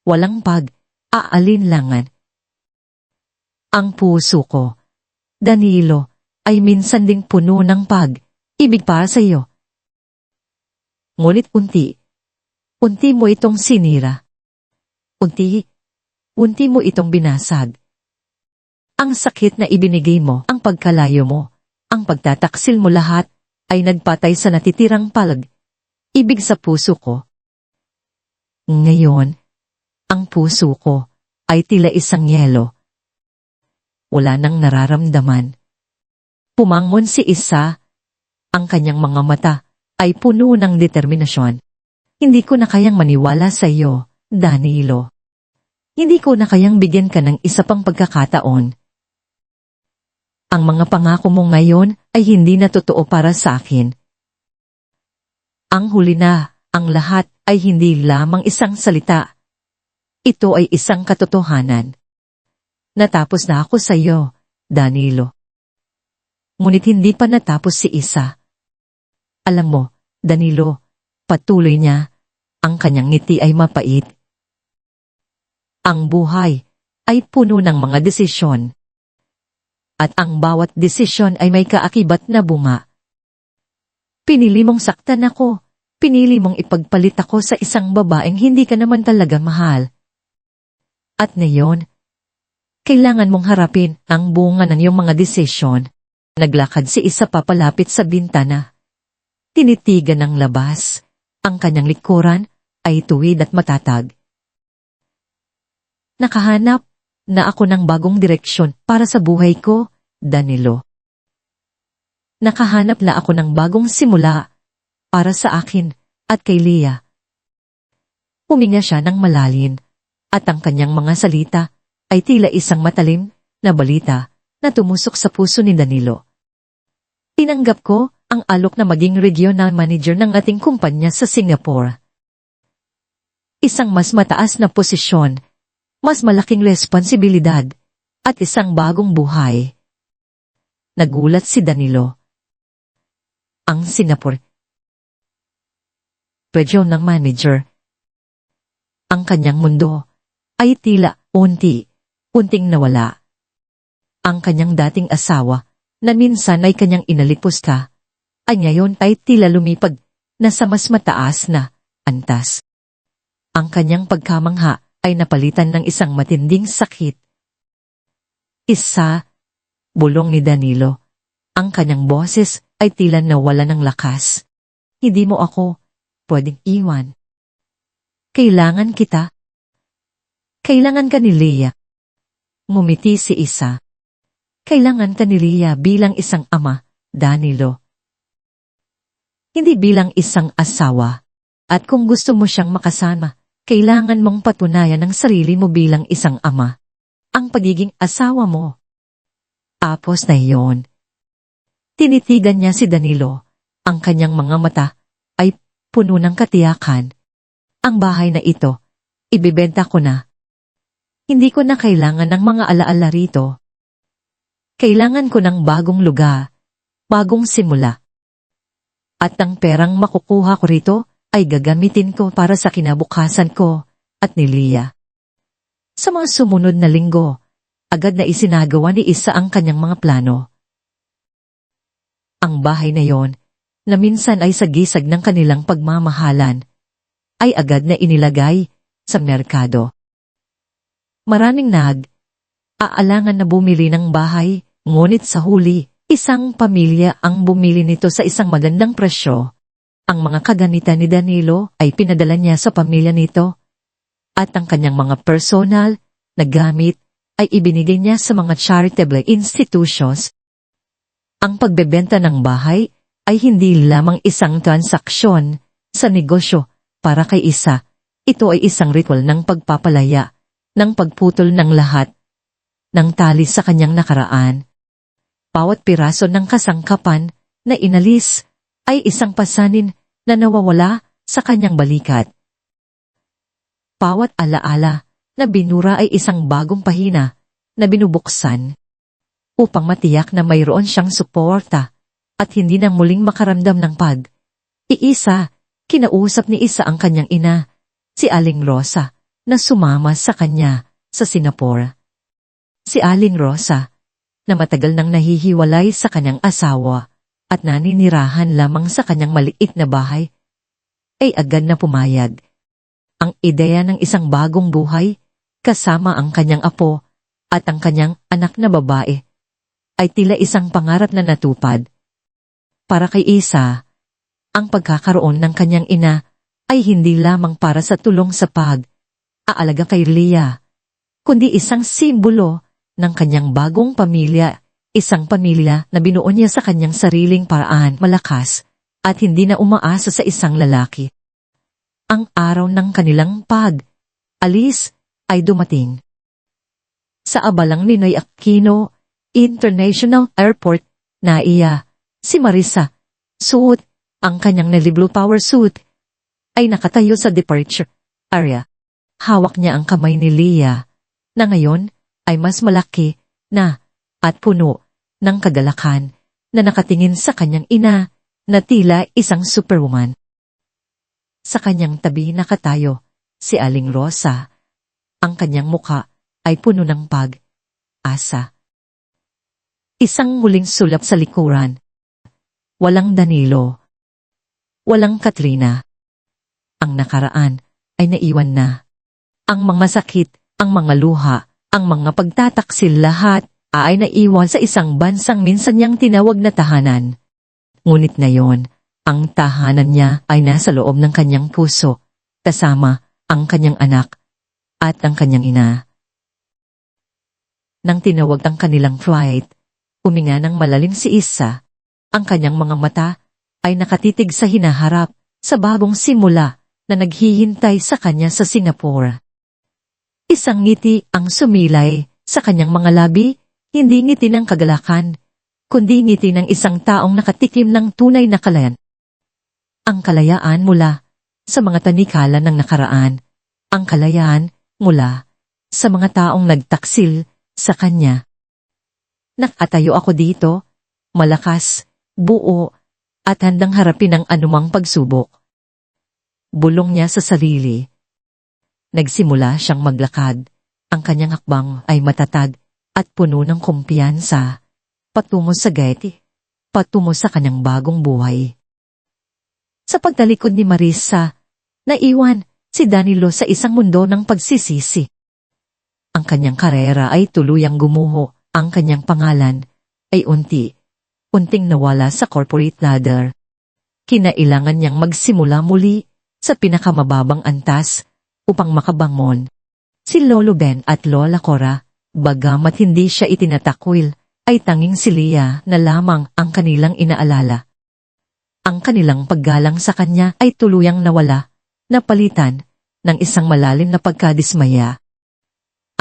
walang pag-aalinlangan. Ang puso ko, Danilo, ay minsan ding puno ng pag-ibig para sa iyo. Ngunit unti mo itong sinira. Unti mo itong binasag. Ang sakit na ibinigay mo, ang pagkalayo mo, ang pagtataksil mo lahat, ay nagpatay sa natitirang pag-ibig sa puso ko. Ngayon, ang puso ko ay tila isang yelo. Wala nang nararamdaman. Pumangon si Isa, ang kanyang mga mata ay puno ng determinasyon. Hindi ko na kayang maniwala sa iyo, Danilo. Hindi ko na kayang bigyan ka ng isa pang pagkakataon. Ang mga pangako mo ngayon ay hindi na totoo para sa akin. Ang huli na, ang lahat ay hindi lamang isang salita. Ito ay isang katotohanan. Natapos na ako sa iyo, Danilo. Ngunit hindi pa natapos si Isa. Alam mo, Danilo, patuloy niya, ang kanyang ngiti ay mapait. Ang buhay ay puno ng mga desisyon. At ang bawat desisyon ay may kaakibat na bunga. Pinili mong saktan ako, pinili mong ipagpalit ako sa isang babaeng hindi ka naman talaga mahal. At ngayon, kailangan mong harapin ang bunga ng iyong mga desisyon. Naglakad si Isa papalapit sa bintana. Tinitigan ng labas, ang kanyang likuran ay tuwid at matatag. Nakahanap na ako ng bagong direksyon para sa buhay ko, Danilo. Nakahanap na ako ng bagong simula para sa akin at kay Leah. Huminga siya ng malalim at ang kanyang mga salita ay tila isang matalim na balita na tumusok sa puso ni Danilo. Tinanggap ko ang alok na maging regional manager ng ating kumpanya sa Singapore. Isang mas mataas na posisyon, mas malaking responsibilidad, at isang bagong buhay. Nagulat si Danilo. Ang Singapore regional manager. Ang kanyang mundo ay tila unting nawala. Ang kanyang dating asawa, na minsan ay kanyang inalipusta, ay ngayon ay tila lumipad na sa mas mataas na antas. Ang kanyang pagkamangha ay napalitan ng isang matinding sakit. Isa, bulong ni Danilo. Ang kanyang boses ay tila nawala ng lakas. Hindi mo ako pwedeng iwan. Kailangan kita. Kailangan ka ni Leah. Ngumiti si Isa. Kailangan ka ni Leah bilang isang ama, Danilo. Hindi bilang isang asawa. At kung gusto mo siyang makasama, kailangan mong patunayan ang sarili mo bilang isang ama. ang pagiging asawa mo. Tapos na iyon. Tinitigan niya si Danilo. Ang kanyang mga mata ay puno ng katiyakan. Ang bahay na ito, ibibenta ko na. Hindi ko na kailangan ng mga alaala rito. Kailangan ko ng bagong lugar, bagong simula. At ang perang makukuha ko rito ay gagamitin ko para sa kinabukasan ko at ni Leah. Sa mga sumunod na linggo, agad na isinagawa ni Isa ang kanyang mga plano. Ang bahay na yon, na minsan ay sagisag ng kanilang pagmamahalan, ay agad na inilagay sa merkado. Maraming aalangan na bumili ng bahay, ngunit sa huli, isang pamilya ang bumili nito sa isang magandang presyo. Ang mga kagamitan ni Danilo ay pinadala niya sa pamilya nito, at ang kanyang mga personal na gamit ay ibinigay niya sa mga charitable institutions. Ang pagbebenta ng bahay ay hindi lamang isang transaksyon sa negosyo para kay Isa. Ito ay isang ritual ng pagpapalaya, ng pagputol ng lahat ng tali sa kanyang nakaraan. Bawat piraso ng kasangkapan na inalis ay isang pasanin na nawawala sa kanyang balikat. Bawat alaala na binura ay isang bagong pahina na binubuksan upang matiyak na mayroon siyang suporta at hindi na muling makaramdam ng pag-iisa. Kinausap ni Isa ang kanyang ina, si Aling Rosa, na sumama sa kanya sa Singapore. Si Aling Rosa, na matagal nang nahihiwalay sa kanyang asawa at naninirahan lamang sa kanyang maliit na bahay, ay agad na pumayag. Ang ideya ng isang bagong buhay, kasama ang kanyang apo at ang kanyang anak na babae, ay tila isang pangarap na natupad. Para kay Isa, ang pagkakaroon ng kanyang ina ay hindi lamang para sa tulong sa pag-aalaga kay Leah, kundi isang simbolo ng kanyang bagong pamilya, isang pamilya na binuo niya sa kanyang sariling paraan, malakas, at hindi na umaasa sa isang lalaki. Ang araw ng kanilang pag-alis ay dumating. Sa abalang Ninoy Aquino International Airport, naiya si Marisa, suot ang kanyang navy blue power suit, ay nakatayo sa departure area. Hawak niya ang kamay ni Leah, na ngayon ay mas malaki na at puno ng kagalakan, na nakatingin sa kanyang ina na tila isang superwoman. Sa kanyang tabi nakatayo si Aling Rosa. Ang kanyang muka ay puno ng pag-asa. Isang muling sulap sa likuran. Walang Danilo. Walang Katrina. Ang nakaraan ay naiwan na. Ang mga sakit, ang mga luha, ang mga pagtataksil, lahat ay naiwan sa isang bansang minsan niyang tinawag na tahanan. Ngunit ngayon, ang tahanan niya ay nasa loob ng kanyang puso, kasama ang kanyang anak at ang kanyang ina. Nang tinawag ang kanilang flight, huminga ng malalim si Isa. Ang kanyang mga mata ay nakatitig sa hinaharap, sa bagong simula na naghihintay sa kanya sa Singapore. Isang ngiti ang sumilay sa kanyang mga labi, hindi ngiti ng kagalakan, kundi ngiti ng isang taong nakatikim ng tunay na kalayan. Ang kalayaan mula sa mga tanikala ng nakaraan, ang kalayaan mula sa mga taong nagtaksil sa kanya. Nakatayo ako dito, malakas, buo, at handang harapin ang anumang pagsubok. Bulong niya sa sarili. Nagsimula siyang maglakad. Ang kanyang hakbang ay matatag at puno ng kumpiyansa, patungo sa Getty, patungo sa kanyang bagong buhay. Sa pagtalikod ni Marisa, naiwan si Danilo sa isang mundo ng pagsisisi. Ang kanyang karera ay tuluyang gumuho, ang kanyang pangalan ay unting nawala sa corporate ladder. Kinailangan niyang magsimula muli sa pinakamababang antas upang makabangon. Si Lolo Ben at Lola Cora, bagamat hindi siya itinatakwil, ay tanging si Leah na lamang ang kanilang inaalala. Ang kanilang paggalang sa kanya ay tuluyang nawala, napalitan ng isang malalim na pagkadismaya.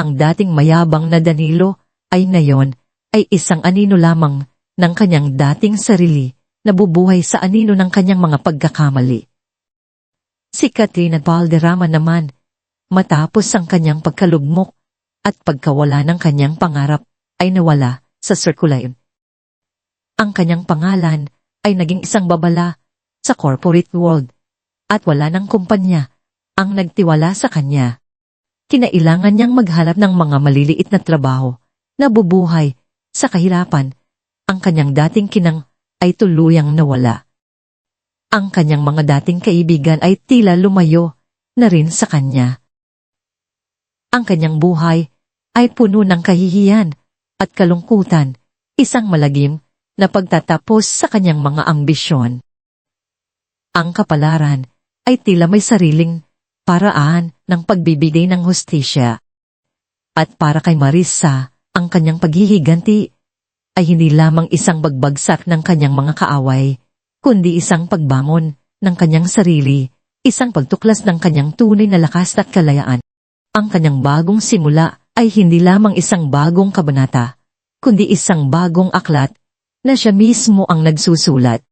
Ang dating mayabang na Danilo ay ngayon ay isang anino lamang ng kanyang dating sarili, nabubuhay sa anino ng kanyang mga pagkakamali. Si Katrina Valderrama naman, matapos ang kanyang pagkalugmok at pagkawala ng kanyang pangarap, ay nawala sa sirkulayon. Ang kanyang pangalan ay naging isang babala sa corporate world at wala ng kumpanya ang nagtiwala sa kanya. Kinailangan niyang maghanap ng mga maliliit na trabaho na bubuhay sa kahirapan. Ang kanyang dating kinang ay tuluyang nawala. Ang kanyang mga dating kaibigan ay tila lumayo na rin sa kanya. Ang kanyang buhay ay puno ng kahihiyan at kalungkutan, isang malagim na pagtatapos sa kanyang mga ambisyon. Ang kapalaran ay tila may sariling paraan ng pagbibigay ng hustisya. At para kay Marissa, ang kanyang paghihiganti ay hindi lamang isang bagbagsak ng kanyang mga kaaway, kundi isang pagbangon ng kanyang sarili, isang pagtuklas ng kanyang tunay na lakas at kalayaan. Ang kanyang bagong simula ay hindi lamang isang bagong kabanata, kundi isang bagong aklat na siya mismo ang nagsusulat.